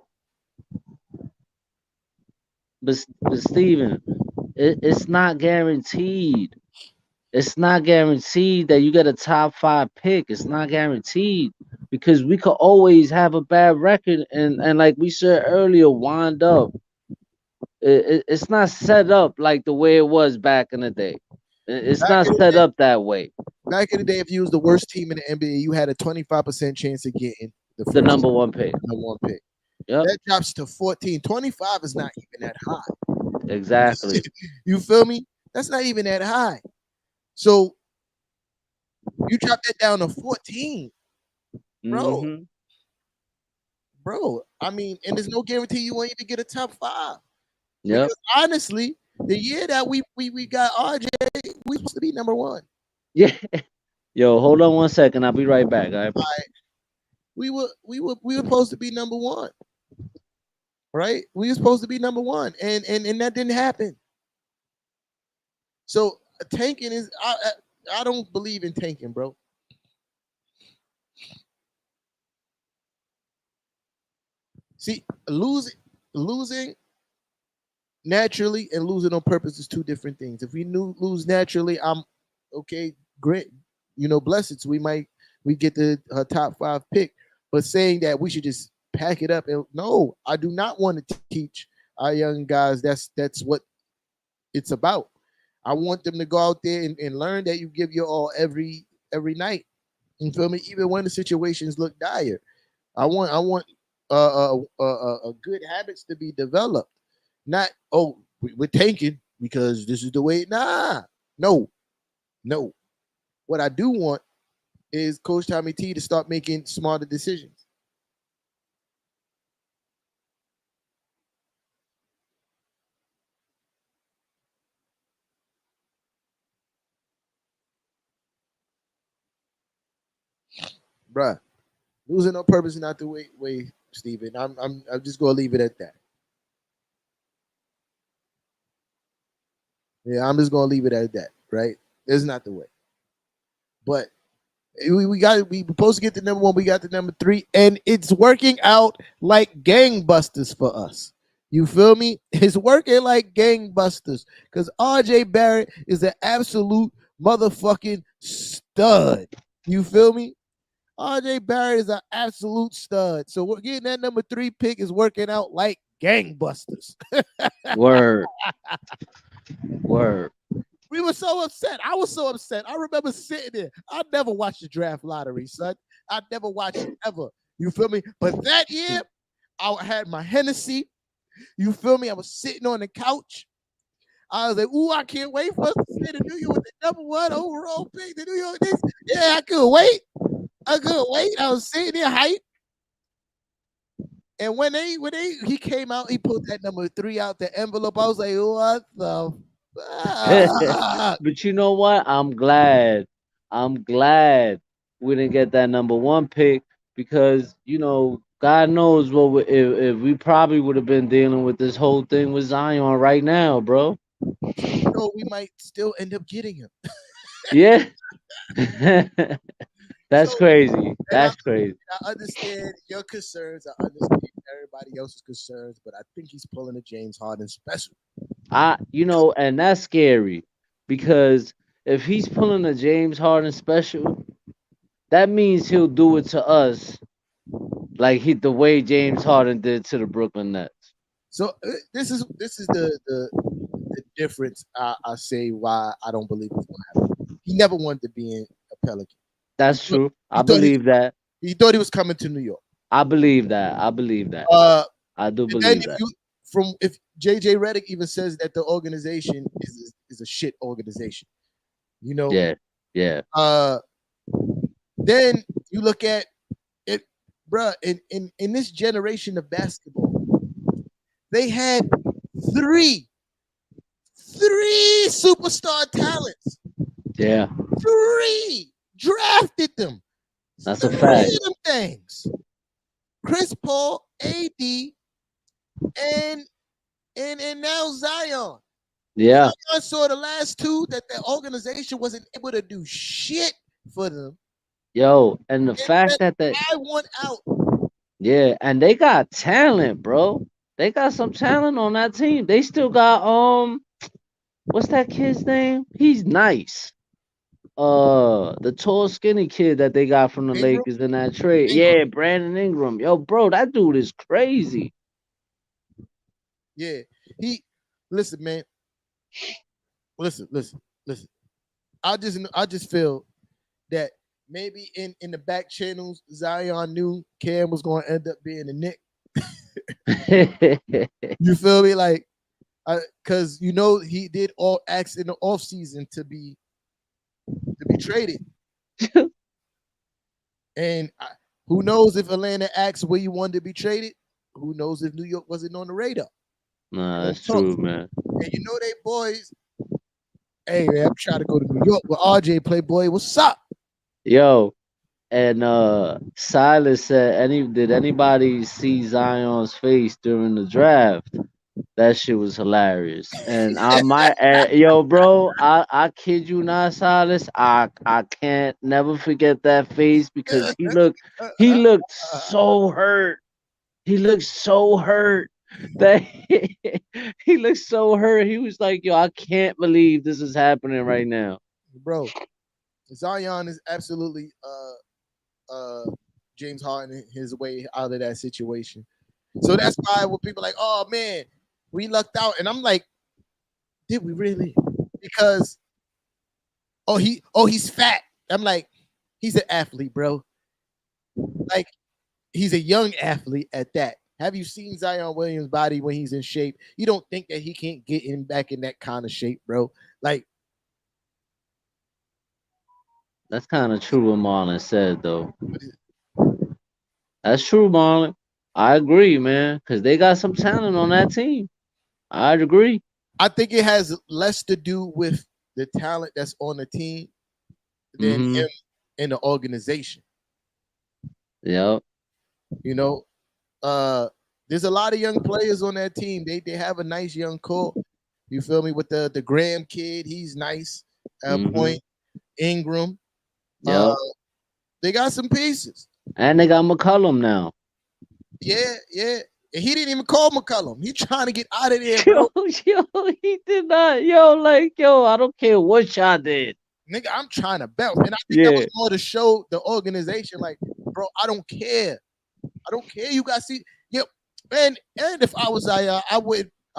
But Steven, it's not guaranteed. It's not guaranteed that you get a top five pick. It's not guaranteed because we could always have a bad record and like we said earlier, wind up. It's not set up like the way it was back in the day. It's Back not in the set day, up that way. back in the day, if you was the worst team in the NBA, you had a 25% chance of getting the The first number one pick. number one pick. Yep, That drops to 14. 25 is not even that high. exactly. You feel me? That's not even that high. So you drop that down to 14, bro. Hmm. Bro, I mean, and there's no guarantee you won't even get a top five. Yep. Because honestly, the year that we got RJ, we supposed to be number one. Yeah. Yo, hold on one second. I'll be right back. All right. We were supposed to be number one, right? We were supposed to be number one, and that didn't happen. So tanking is I don't believe in tanking, bro. See, losing naturally and losing on purpose is two different things. If we lose naturally, I'm okay, great, blessings. We get the top five pick, but saying that we should just pack it up and no, I do not want to teach our young guys that's what it's about. I want them to go out there and learn that you give your all every night. You feel me? Even when the situations look dire. I want good habits to be developed. Not we're tanking because this is the way. Nah, no, no. What I do want is Coach Tommy T to start making smarter decisions. Bruh, losing on purpose is not the way, Steven. I'm just gonna leave it at that. Yeah, I'm just gonna leave it at that. Right? It's not the way. But we supposed to get the number one. We got the number three, and it's working out like gangbusters for us. You feel me? It's working like gangbusters because RJ Barrett is an absolute motherfucking stud. You feel me? RJ Barrett is an absolute stud. So we're getting that number three pick is working out like gangbusters. Word. Word. We were so upset. I was so upset. I remember sitting there. I never watched the draft lottery, son. I never watched it ever. You feel me? But that year, I had my Hennessy. You feel me? I was sitting on the couch. I was like, ooh, I can't wait for us to say the New York with the number one overall pick. The New York Knicks. Yeah, I couldn't wait. I couldn't wait. I was sitting there hype. And when he came out, he pulled that number three out the envelope. I was like, what the fuck? But you know what? I'm glad. I'm glad we didn't get that number one pick because God knows what if we probably would have been dealing with this whole thing with Zion right now, bro. We might still end up getting him. Yeah. That's So, crazy. and That's crazy. I understand your concerns. I understand everybody else's concerns, but I think he's pulling a James Harden special. And that's scary because if he's pulling a James Harden special, that means he'll do it to us like the way James Harden did to the Brooklyn Nets. So this is the difference. I say why I don't believe it's going to happen. He never wanted to be in a Pelican. That's true. He I thought believe that. he thought he was coming to New York. I believe that. I believe that. Uh, I do and then believe if that. you from if JJ Redick even says that the organization is a shit organization, you know. Yeah. Yeah. Uh, then you look at it, bruh. In this generation of basketball, they had three three superstar talents. Yeah. Three drafted them. That's a Three fact. of them things. Chris Paul, AD, and and now Zion. Yeah. Zion saw the last two that the organization wasn't able to do shit for them. Yo, and the And said, fact that they I want out. yeah, and they got talent, bro. They got some talent on that team. They still got what's that kid's name? He's nice. The tall skinny kid that they got from the Ingram, Lakers in that trade. Ingram. Yeah, Brandon Ingram. Yo, bro, that dude is crazy. Yeah. He listen, man. Listen. I just feel that maybe in the back channels, Zion knew Cam was going to end up being a Nick. You feel me? Like, because he did all acts in the off season to be traded, and who knows if Atlanta acts where you wanted to be traded? Who knows if New York wasn't on the radar? They Nah, don't that's talk, true, man. and they boys. Hey man, I'm trying to go to New York with RJ Playboy. What's up? Yo, and Silas said, did anybody see Zion's face during the draft? That shit was hilarious. And I might yo, bro, I kid you not, Silas. I can't never forget that face because he looked so hurt. He looked so hurt that he looked so hurt. He was like, yo, I can't believe this is happening right now. Bro, Zion is absolutely James Harden his way out of that situation. So that's why when people are like, oh man, we lucked out, and I'm like, did we really? Because he's fat. I'm like, he's an athlete, bro. Like he's a young athlete at that. Have you seen Zion Williams' body when he's in shape? You don't think that he can't get in back in that kind of shape, bro? Like, That's kind of true what Marlon said though. That's true, Marlon. I agree, man, because they got some talent on that team. I'd agree. I think it has less to do with the talent that's on the team than Mm-hmm. him in the organization. Yep. You know, uh, there's a lot of young players on that team. They have a nice young core. You feel me? With the Graham kid, he's nice. Mm-hmm. Point Ingram. Uh, Yep. they got some pieces. And they got McCollum now. Yeah. And he didn't even call McCullum. He trying to get out of there, Yo, bro. yo, he did not. Yo, like, yo, I don't care what y'all did. Nigga, I'm trying to bounce. And I think that was Yeah, more to show the organization, like, bro, I don't care. I don't care. You guys see, yeah. And if I was I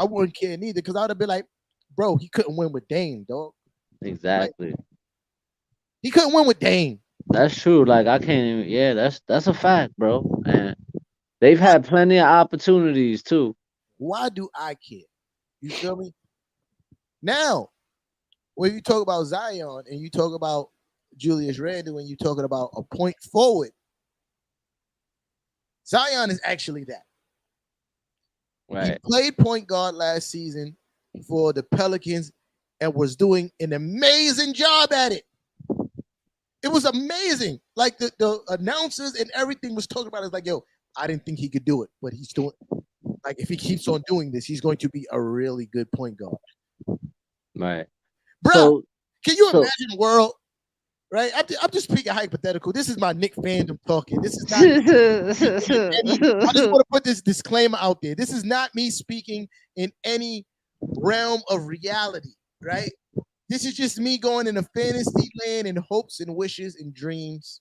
wouldn't care neither because I would have been like, bro, he couldn't win with Dame, dog. Like exactly. he couldn't win with Dame. That's true. Like, I can't even. Yeah, that's a fact, bro. And they've Why had plenty of opportunities too. why do I care? You feel me? Now, when you talk about Zion and you talk about Julius Randle and you talking about a point forward, Zion is actually that. He Right. played point guard last season for the Pelicans and was doing an amazing job at it. It was amazing. Like the announcers and everything was talking about it. It's like, yo, I didn't think he could do it, but he's doing. Like, if he keeps on doing this, he's going to be a really good point guard, Right. bruh. So, Can you so. imagine a world? Right? I'm just speaking hypothetical. This is my Nick fandom talking. This is not speaking in any. I just want to put this disclaimer out there. This is not me speaking in any realm of reality. Right? This is just me going in a fantasy land and hopes and wishes and dreams.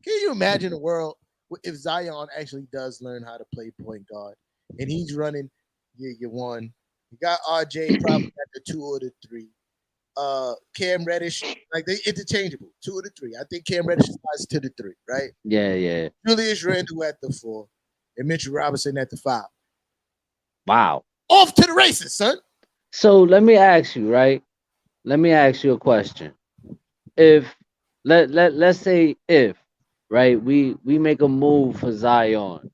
Can you imagine a world if Zion actually does learn how to play point guard and he's running year one? You got RJ probably at the 2 or the 3. Cam Reddish, like they interchangeable, 2 of the 3. I think Cam Reddish slides to the 3, right? Yeah, yeah. Julius Randle at the 4, and Mitchell Robinson at the 5. Wow. Off to the races, son. So let me ask you, right? Let me ask you a question. If let's say if, right, we make a move for Zion,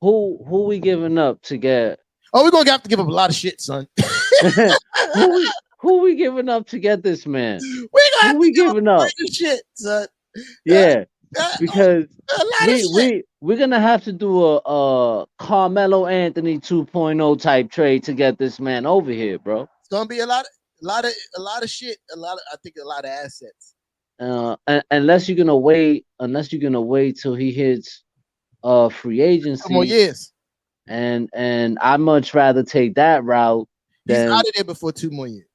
who we giving up to get Oh, we're gonna have to give up a lot of shit, son. who we giving up to get this man? We're gonna Who have to we give up giving a up? bunch of shit, son. Uh, Yeah, because a lot of we shit. we we're gonna have to do a Carmelo Anthony 2.0 type trade to get this man over here, bro. It's gonna be a lot of shit. I think a lot of assets. Unless you're gonna wait till he hits free 2 more agency, years. and I much rather take that route He's than out of there before 2 more years.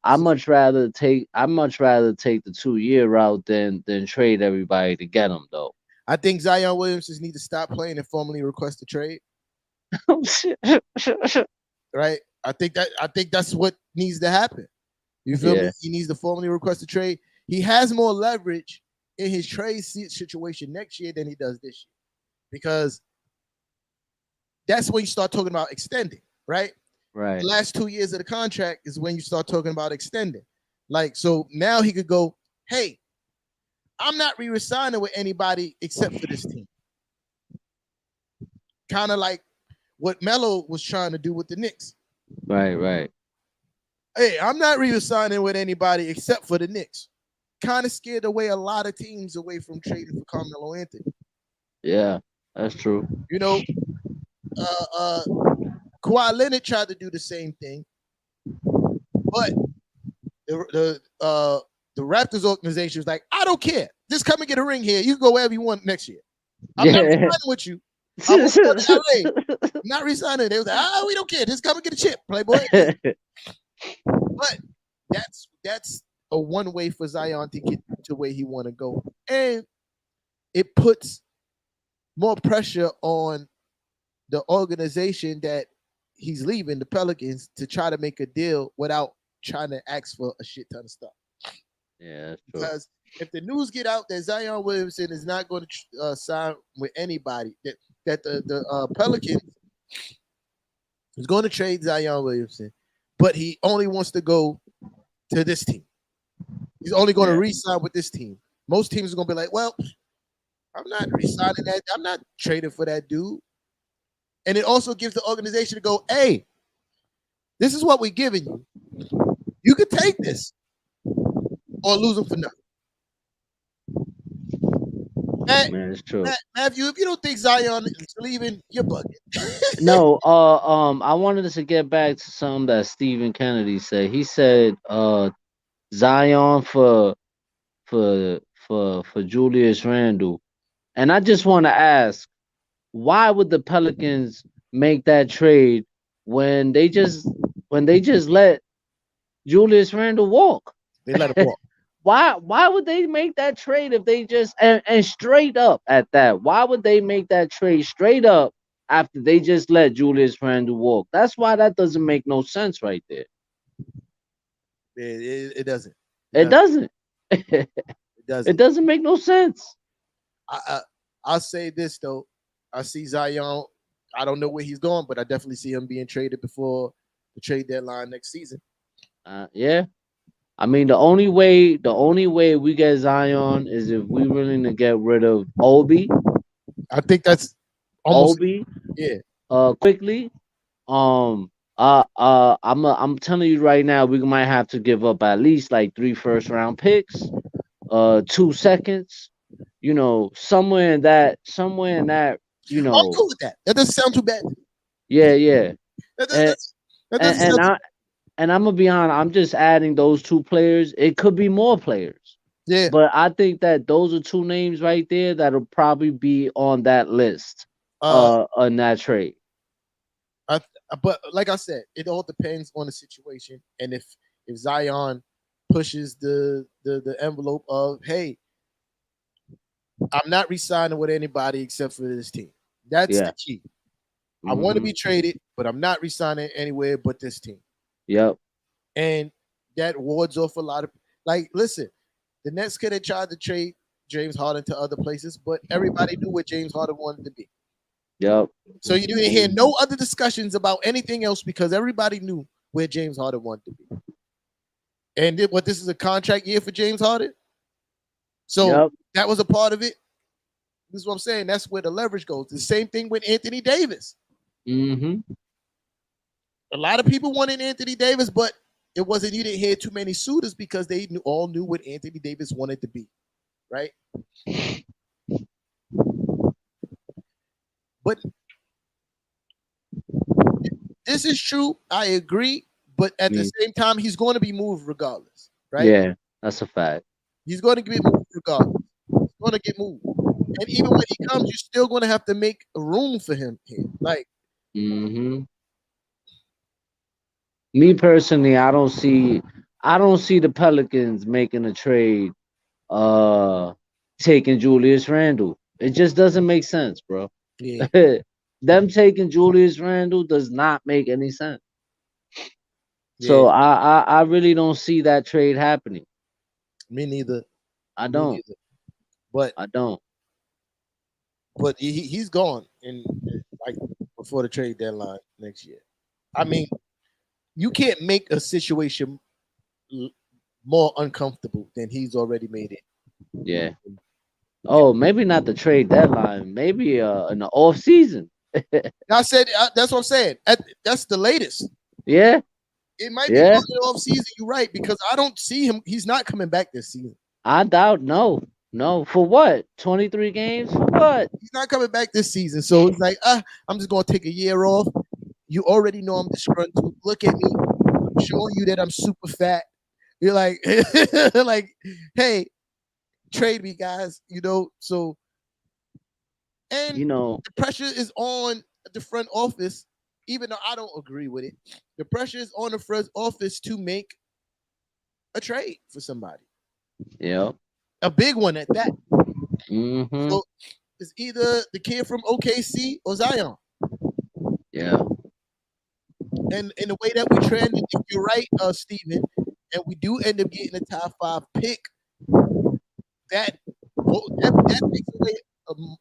I much rather take the 2 year route than trade everybody to get him though. I think Zion Williamson need to stop playing and formally request a trade. Oh shit. Right? I think that's what needs to happen. You feel me? Yeah, He needs to formally request a trade. He has more leverage in his trade situation next year than he does this year, because that's when you start talking about extending, right? The right. last 2 years of the contract is when you start talking about extending. Like, so now he could go, hey, I'm not re-resigning with anybody except for this team. Kind of like what Melo was trying to do with the Knicks. Right, right. Hey, I'm not re-signing with anybody except for the Knicks. Kind of scared away a lot of teams away from trading for Carmelo Anthony. Yeah, that's true. You know, uh, uh, Kawhi Leonard tried to do the same thing, but the Raptors organization was like, I don't care. Just come and get a ring here. You can go wherever you want next year. I'm not Yeah. resigning with you. I want to go to LA. I'm not resigning. They was like, we don't care. Just come and get a chip, Playboy. But that's a one way for Zion to get to where he want to go, and it puts more pressure on the organization that he's leaving, the Pelicans, to try to make a deal without trying to ask for a shit ton of stuff. Yeah, that's true. Because if the news get out that Zion Williamson is not going to sign with anybody, that the Pelicans is going to trade Zion Williamson, but he only wants to go to this team. He's only going to Yeah. re-sign with this team. Most teams are going to be like, well, I'm not re-signing that. I'm not trading for that dude. And it also gives the organization to go, hey, this is what we're giving you. You can take this or lose them for nothing. Man, it's true. Matthew, if you don't think Zion is leaving, you're bugging. No, I wanted us to get back to something that Stephen Kennedy said. He said, Zion for Julius Randle, and I just want to ask, why would the Pelicans make that trade when they just let Julius Randle walk? They let him walk. Why would they make that trade if they just and straight up at that? Why would they make that trade straight up after they just let Julius Randle walk? That's why that doesn't make no sense right there. It doesn't. It It doesn't. doesn't. It It doesn't. doesn't make no sense. I, I'll say this though. I see Zion. I don't know where he's going, but I definitely see him being traded before the trade deadline next season. Yeah. I mean, the only way we get Zion is if we willing to get rid of I think that's almost Obi, yeah. quickly. I'm telling you right now, we might have to give up at least like 3 first round picks, 2 seconds. You know, somewhere in that, you Oh, I'm know, cool with that. That doesn't sound too bad. yeah, yeah. That, does, And that and, doesn't and sound too I and I'm gonna be honest, I'm just adding those 2 players. It could be more players. yeah. But I think that those are 2 names right there that'll probably be on that list, Uh, on that trade. I, but like I said, it all depends on the situation, and if Zion pushes the envelope of, hey, I'm not resigning with anybody except for this team. That's the Yeah. key. I want to Hmm. be traded, but I'm not resigning anywhere but this team. Yep. And that wards off a lot of like. Listen, the Nets could have tried to trade James Harden to other places, but everybody knew what James Harden wanted to be. Yep. So you didn't hear no other discussions about anything else because everybody knew where James Harden wanted to be. And what this is a contract year for James Harden. So Yep. that was a part of it. This is what I'm saying. That's where the leverage goes. The same thing with Anthony Davis. Mm-hmm. A lot of people wanted Anthony Davis, but it wasn't. You didn't hear too many suitors because they all knew what Anthony Davis wanted to be, right? But this is true. I agree. But at the Mm. same time, he's going to be moved regardless, right? Yeah, that's a fact. He's going to get moved regardless. He's going to get moved. And even when he comes, you're still going to have to make room for him here. Like, Mm-hmm. Me personally, I don't see the Pelicans making a trade, uh, taking Julius Randle. It just doesn't make sense, bro. yeah, Them taking Julius Randle does not make any sense. yeah, So I really don't see that trade happening. me neither. I Me don't. neither. But I don't. he's gone in like before the trade deadline next year. I mean, you can't make a situation more uncomfortable than he's already made it. Yeah. Oh, maybe not the trade deadline. Maybe in the off season. I said that's what I'm saying. That's the latest. Yeah. It might be Yeah. during the off season. You're right because I don't see him. He's not coming back this season. I doubt. No. No. For what? 23 games? For what? He's not coming back this season. So it's like, I'm just gonna take a year off. You already know I'm disgruntled. Look at me. I'm showing you that I'm super fat. You're like, like, hey, trade me, guys. So and You know. the pressure is on the front office, even though I don't agree with it. The pressure is on the front office to make a trade for somebody, Yeah. a big one at that. Mm-hmm. So it's either the kid from OKC or Zion. Yeah. And in the way that we trended, if you're right, Steven, and we do end up getting a top 5 pick, that takes away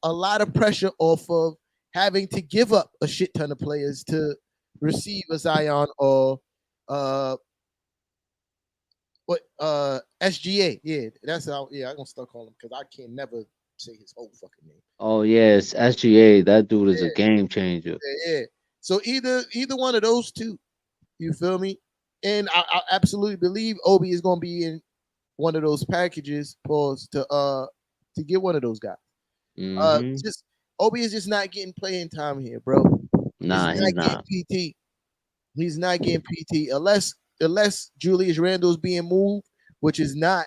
a lot of pressure off of having to give up a shit ton of players to receive a Zion or uh SGA. Yeah, that's how. Yeah, I'm gonna start calling him because I can never say his whole fucking name. Oh yes, SGA. That dude is a game changer. Yeah. So either one of those two, you feel me? And I absolutely believe Obi is gonna be in one of those packages, pause to get one of those guys. Mm-hmm. Just Obi is just not getting playing time here, bro. He's Nah, not he's getting not. PT. He's not getting PT unless Julius Randle's being moved, which is not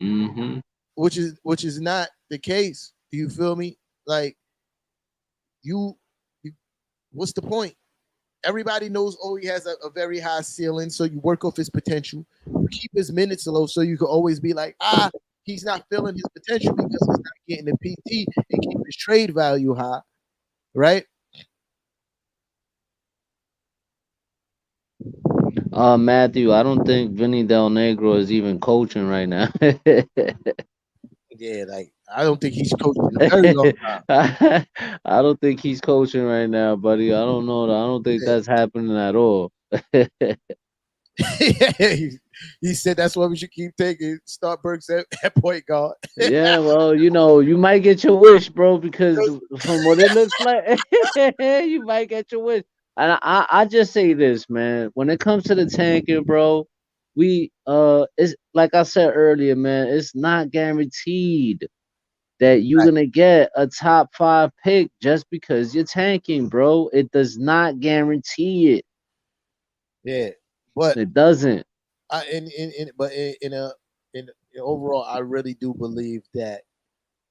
Mm-hmm. which is not the case. You feel me? Like you, you what's the point? Everybody knows he has a very high ceiling, so you work off his potential. You keep his minutes low, so you can always be like, he's not feeling his potential because he's not getting the PT and keep his trade value high, right? Matthew, I don't think Vinny Del Negro is even coaching right now. Yeah, like I don't think he's coached in a very long time. I don't think he's coaching right now, buddy. I don't know. I don't think that's happening at all. he said that's why we should keep taking Starbucks at point guard. Yeah, well, you might get your wish, bro, because from what it looks like, you might get your wish. And I just say this, man. When it comes to the tanking, bro, it's like I said earlier, man. It's not guaranteed that you're Right. gonna get a top 5 pick just because you're tanking, bro. It does not guarantee it. Yeah, but It doesn't. but in overall, I really do believe that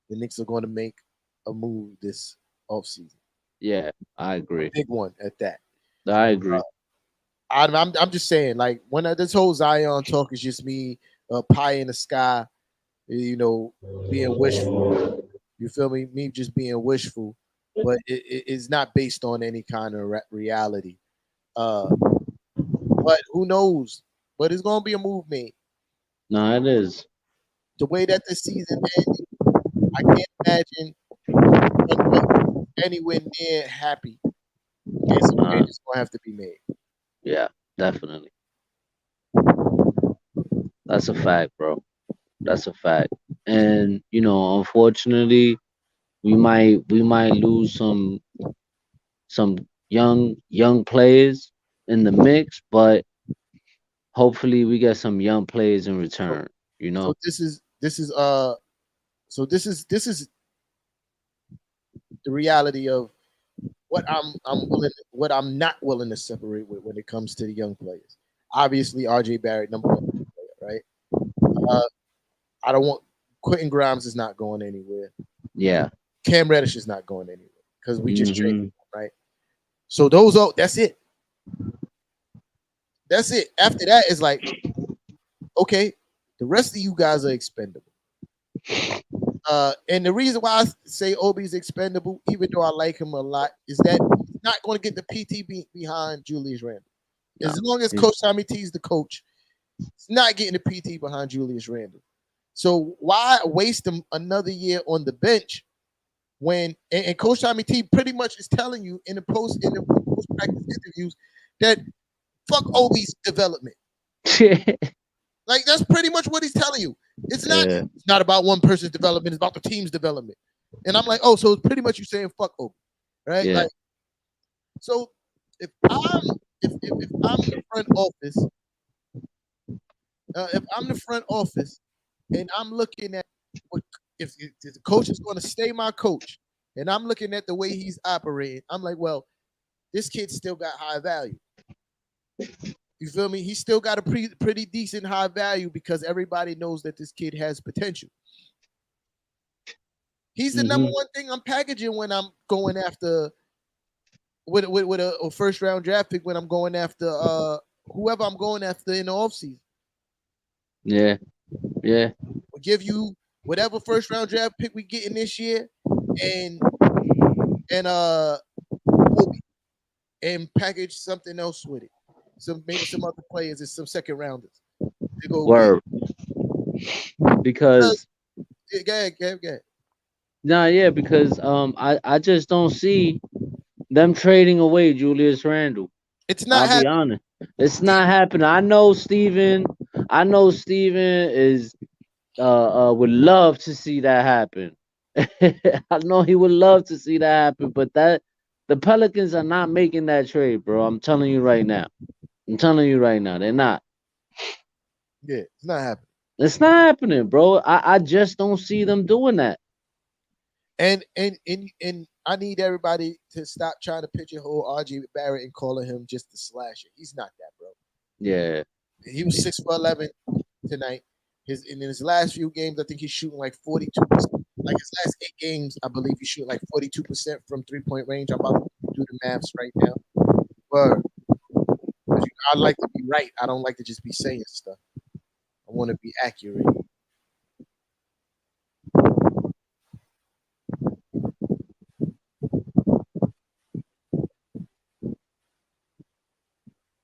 the Knicks are going to make a move this offseason. Yeah, I A agree. big one at that. I agree. I'm just saying, like when this whole Zion talk is just me, pie in the sky, you know, being wishful. You feel me? Me just being wishful, but it's not based on any kind of reality. Uh, But who knows? But it's gonna be a move made. No, it is. The way that the season ended, I can't imagine anyone anywhere near happy. And some Nah, changes gonna have to be made. yeah, definitely. That's a fact, bro. That's a fact. And unfortunately, we might lose some young players in the mix, but hopefully we get some young players in So, return. You so know? this is the reality of what I'm not willing to separate with when it comes to the young players. Obviously, RJ Barrett, number one player, right? Uh, I don't want Quentin Grimes is not going anywhere. Yeah. Cam Reddish is not going anywhere because we just traded Hmm. him, right? So those are that's it. That's it. After that, it's like okay, the rest of you guys are expendable. And the reason why I say Obi's expendable, even though I like him a lot, is that he's not going to get the PT behind Julius Randle. No. As long as He's- Coach Tommy T is the coach, he's not getting the PT behind Julius Randle. So why waste him another year on the bench when and Coach Tommy T pretty much is telling you in the post practice interviews that fuck Obi's development. Like that's pretty much what he's telling you. It's not yeah. it's not about one person's development, it's about the team's development. And I'm like, oh, so it's pretty much you saying fuck Obi, right? Yeah. Like so if I'm if I'm the front office, if I'm the front office and I'm looking at what if the coach is going to stay my coach, and I'm looking at the way he's operating, I'm like, well, this kid still got high value. You feel me? He still got a pretty decent high value because everybody knows that this kid has potential. He's the number Hmm. one thing I'm packaging when I'm going after with a first round draft pick when I'm going after whoever I'm going after in the offseason. Yeah. Yeah. We'll give you whatever first round draft pick we get in this year and and Obi and package something else with it. Maybe some other players and some second rounders to go get. Word. Because Yeah, go ahead, go ahead, go ahead. nah, yeah, because I just don't see them trading away Julius Randle. It's not I'll be happening. honest. It's not happening. I know Steven is would love to see that happen. I know he would love to see that happen, but that the Pelicans are not making that trade, bro. I'm telling you right now. I'm telling you right now, they're not. Yeah, it's not happening. It's not happening, bro. I just don't see them doing that. And I need everybody to stop trying to pigeonhole RJ Barrett and calling him just a slasher. He's not that, bro. Yeah, He was 6 for 11 tonight. In his last few games, I think he's shooting like 42%. Like his last 8 games, I believe he's shooting like 42% from 3 point range. I'm about to do the maths right now. But I like to be right. I don't like to just be saying stuff. I want to be accurate.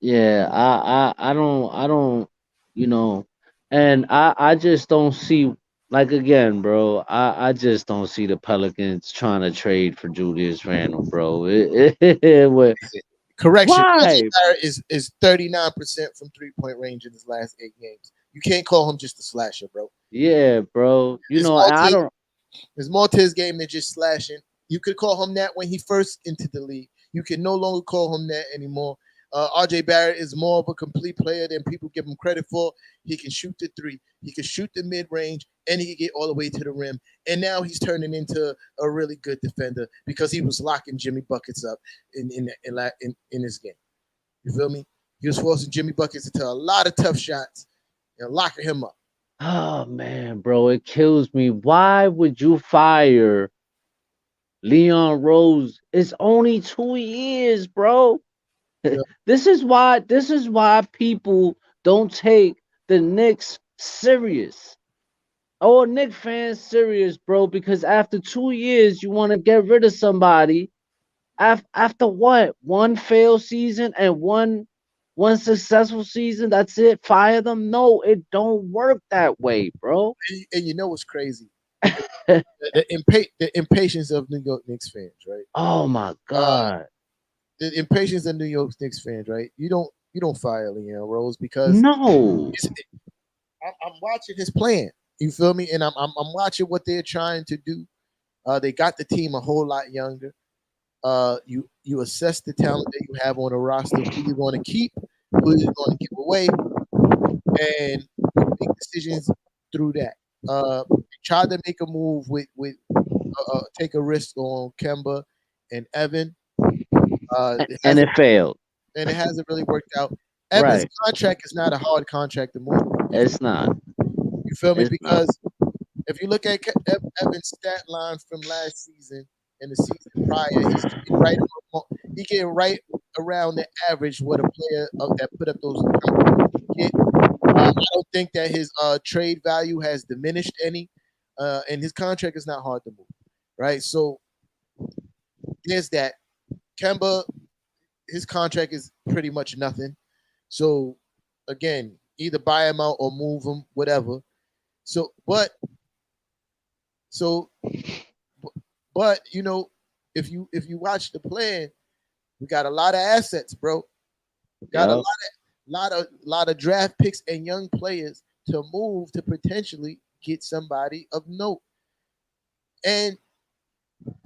yeah. I don't, you know, and I just don't see like again, bro. I just don't see the Pelicans trying to trade for Julius Randle, bro. Correction, RJ Why? Barrett is 39% from 3 point range in his last 8 games. You can't call him just a slasher, bro. Yeah, bro. There's more I to don't. there's more to his game than just slashing. You could call him that when he first entered the league. You can no longer call him that anymore. RJ Barrett is more of a complete player than people give him credit for. He can shoot the three, he can shoot the mid range, and he can get all the way to the rim. And now he's turning into a really good defender because he was locking Jimmy buckets up in his game. You feel me? He was forcing Jimmy buckets into a lot of tough shots and locking him up. Oh man, bro, it kills me. Why would you fire Leon Rose? It's only 2 years, bro. Yeah, This is why people don't take the Knicks serious. Or Knicks fans serious, bro, because after 2 years you want to get rid of somebody after what? One failed season and one One successful season, that's it. Fire them. No, it don't work that way, bro. And you know what's crazy? The impatience of New York Knicks fans, right? Oh my Uh, god. the impatience of New York Knicks fans, right? You don't fire Leon Rose because No. it's, I'm watching his plan. You feel me? And I'm watching what they're trying to do. They got the team a whole lot younger. You assess the talent that you have on the roster, who you're going to keep, who you're going to give away, and you make decisions through that. Try to make a move with take a risk on Kemba and Evan. It And hasn't it failed. and it hasn't really worked out. Evan's Right. contract is not a hard contract to move. It's not. You feel me? It's not. Because if you look at Evan's stat line from last season and the season prior, he getting right around the average what a player that put up those numbers get. I don't think that his trade value has diminished any, and his contract is not hard to move, right? So there's that. Kemba, his contract is pretty much nothing. So again, either buy him out or move him, whatever. So, so, but if you watch the plan, we got a lot of assets, bro. Got a Yep. lot of draft picks and young players to move to potentially get somebody of note. And,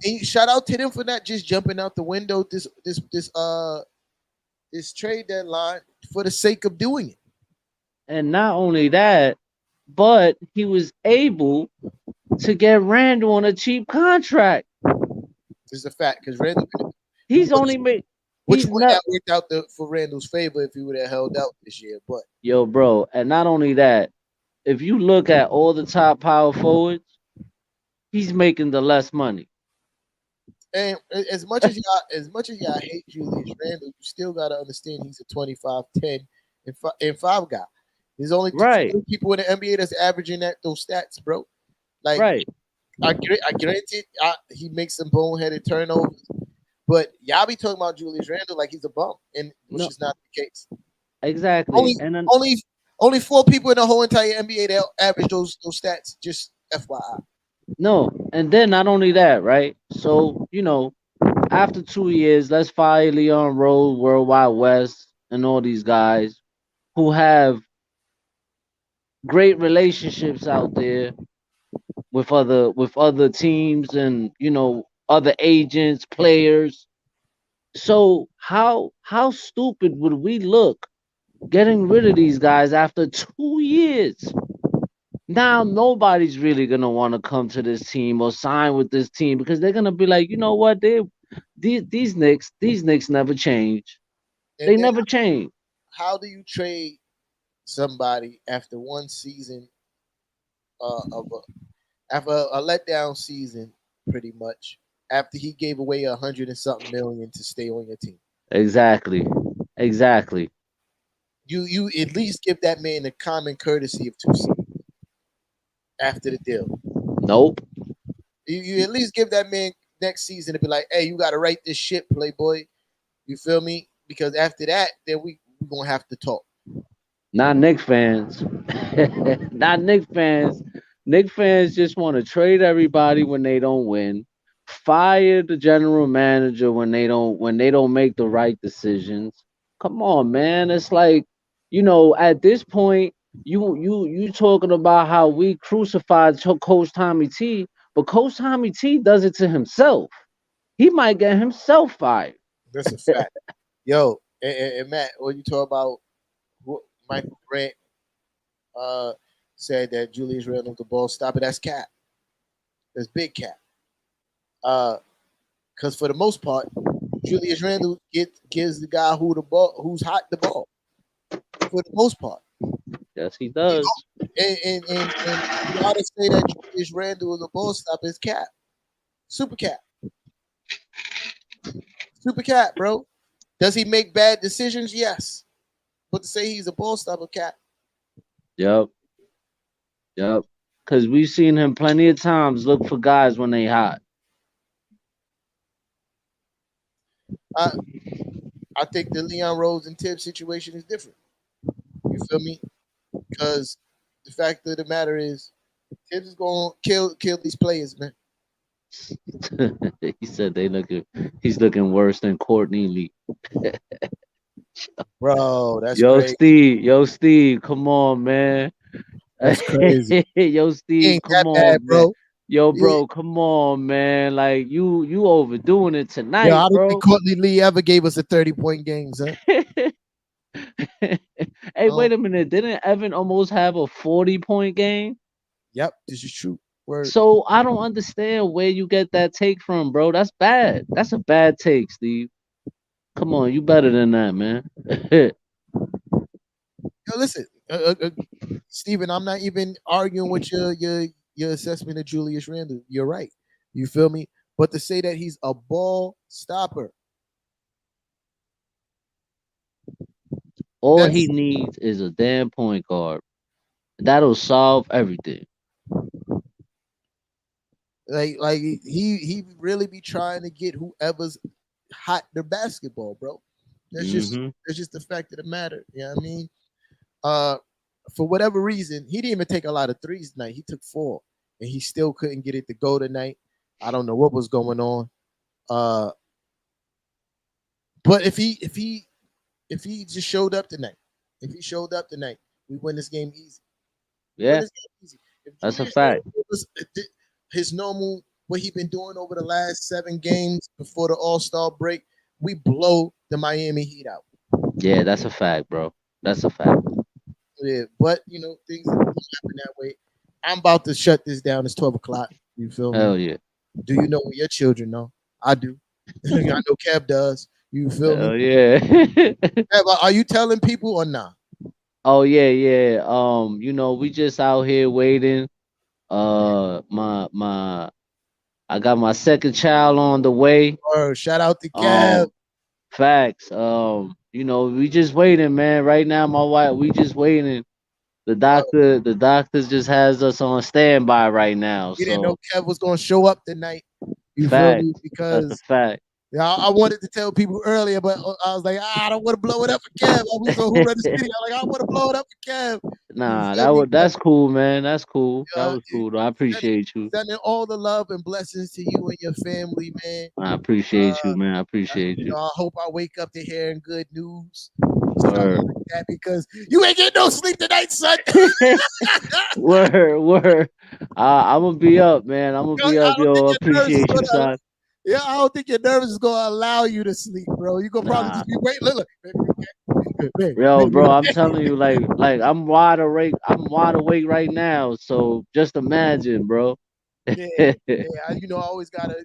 and shout out to them for not just jumping out the window this trade deadline for the sake of doing it. And not only that, but he was able to get Randall on a cheap contract. It's a fact because Randall, He's which only made which he's would not have worked out for Randall's favor if he would have held out this year. But yo, bro. And not only that, if you look at all the top power forwards, he's making the less money. and as much as y'all hate Julius Randle, you still gotta understand he's a 25, 10, and 5 guy. There's only Right, few people in the NBA that's averaging those stats, bro. Like right. I granted, he makes some boneheaded turnovers, but y'all be talking about Julius Randle like he's a bum, and which No, is not the case. exactly. Only And then only only 4 people in the whole entire NBA that average those stats. Just FYI. no, and then not only that, right? So, after 2 years, let's fire Leon Rose, Worldwide West, and all these guys who have great relationships out there with other teams and other agents, players. So how stupid would we look getting rid of these guys after 2 years? Now nobody's really gonna want to come to this team or sign with this team because they're gonna be like, you know what, these Knicks never change. And They then never change. how do you trade somebody after one season of after a letdown season, pretty much after he gave away 100 and something million to stay on your team? Exactly. Exactly. You at least give that man the common courtesy of 2 seasons after the deal. Nope. You at least give that man next season to be like, hey, you got to write this shit, Playboy. You feel me? Because after that, then we gonna have to talk. Not Knicks fans. Not Knicks fans. Knicks fans just want to trade everybody when they don't win. Fire the general manager when they don't make the right decisions. Come on, man. It's like, at this point, you talking about how we crucified Coach Tommy T, but Coach Tommy T does it to himself. He might get himself fired. That's a fact. Yo, and Matt, what you talk about? Michael Grant uh, said that Julius Randle the ball stopper. That's cap. That's big cap. Because for the most part, Julius Randle gives the guy who's hot the ball. For the most part, Yes, he you does. and you gotta say that Julius Randle is a ball stopper is cap, super cap, super cap, bro. Does he make bad decisions? Yes, but to say he's a ball stopper, cap. Yep. Yep. Because we've seen him plenty of times look for guys when they hot. Uh, I think the Leon Rose and Tibbs situation is different. You feel me? Because the fact of the matter is, Tibbs is going to kill these players, man. He said they looking. He's looking worse than Courtney Lee. Bro, that's crazy. Yo, Steve, come on, man. That's crazy. Yo, He Steve, ain't that come bad, on, man. bro. Yo, Yeah. bro, come on, man. Like you overdoing it Yo, I tonight, don't think bro. Courtney Lee ever gave us a 30-point game, son. Hey, Oh, wait a minute. Didn't Evan almost have a 40-point game? yep, this is true. Word. So I don't understand where you get that take from, bro. That's bad. That's a bad take, Steve. Come on, you better than that, man. Yo, listen, Steven, I'm not even arguing with your assessment of Julius Randle. You're right. You feel me? But to say that he's a ball stopper, All he that's needs is a damn point guard. That'll solve everything. like he really be trying to get whoever's hot their basketball, bro. Hmm. That's just the fact of the matter. You know what I mean? Uh, for whatever reason, he didn't even take a lot of threes tonight. He took four, and he still couldn't get it to go tonight. I don't know what was going on. Uh, but if he just showed up tonight, if he showed up tonight, we win this game easy. We win Yeah, this game easy. If that's a Julius fact. Randle was his normal what he been doing over the last 7 games before the All Star break, we blow the Miami Heat out. Yeah, that's a fact, bro. That's a fact. Yeah, but things don't happen that way. I'm about to shut this down. It's 12 o'clock. You feel me? Hell yeah. Do you know what your children know? I do. I know Kev does. You feel me? Hell yeah. Kev, are you telling people or not? Oh yeah, yeah. We just out here waiting. My I got my second child on the way. Or shout out to Kev. Um, Facts. We just waiting, man. Right now, my wife, we just waiting. The doctors just has us on standby right now. We didn't know So Kev was gonna show up tonight. You feel me? facts. That's a Because fact. I wanted to tell people earlier, but I was like, I don't want to blow it up for Kev. We was on Who Run the City. I'm like, I want to blow it up for Kev. You Nah, feel me? But that's cool, man. That's cool. That uh, was cool. Though. I sending, appreciate you. sending all the love and blessings to you and your family, man. I appreciate you, man. I I, appreciate you. I hope I wake up to hearing good news, something Word. like that, because you ain't getting no sleep tonight, son. Word. I'm gonna be up, man. I'm gonna I be up, don't think yo. your nerves is Appreciate you, gonna. son. Yeah, I don't think your nerves is gonna allow you to sleep, bro. You gonna probably Nah, just be waiting. Look, baby, yo, baby. bro. I'm telling you, like I'm wide awake. I'm wide awake right now. So just imagine, bro. Yeah, yeah. I always gotta,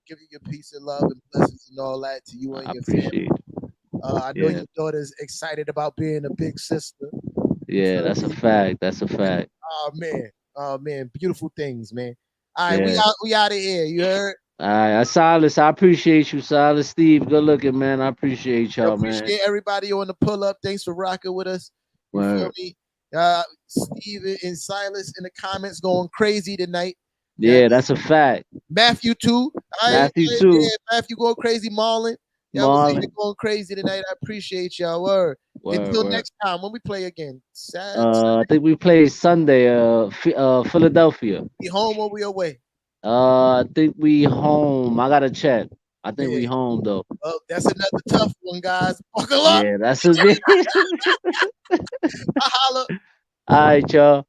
give you your peace and love and blessings and all that to you and I your appreciate family. it. I know Yeah, your daughter's excited about being a big sister. You yeah. feel That's a me? fact. That's a fact. Oh man, beautiful things, man. All right, Yeah. we out of here. You heard? All right, Silas. I appreciate you, Silas. Steve, good looking, man. I appreciate I y'all, man. appreciate everybody on the pull up. Thanks for rocking with us. You feel Word. me? Steve and Silas in the comments going crazy tonight. Yeah, Yeah, that's a fact. Matthew too. Matthew too. Yeah, Matthew going crazy. Marlon. Y'all was in Marlon. here going crazy tonight. I appreciate y'all. Word. Word, Until word. next time when we play again. I think we play Sunday. Philadelphia. We home or we away? I think we home. I gotta check. I think Yeah. we home though. Oh, that's another tough one, guys. Buckle up. Yeah, that's a bit. I holla. All right, y'all.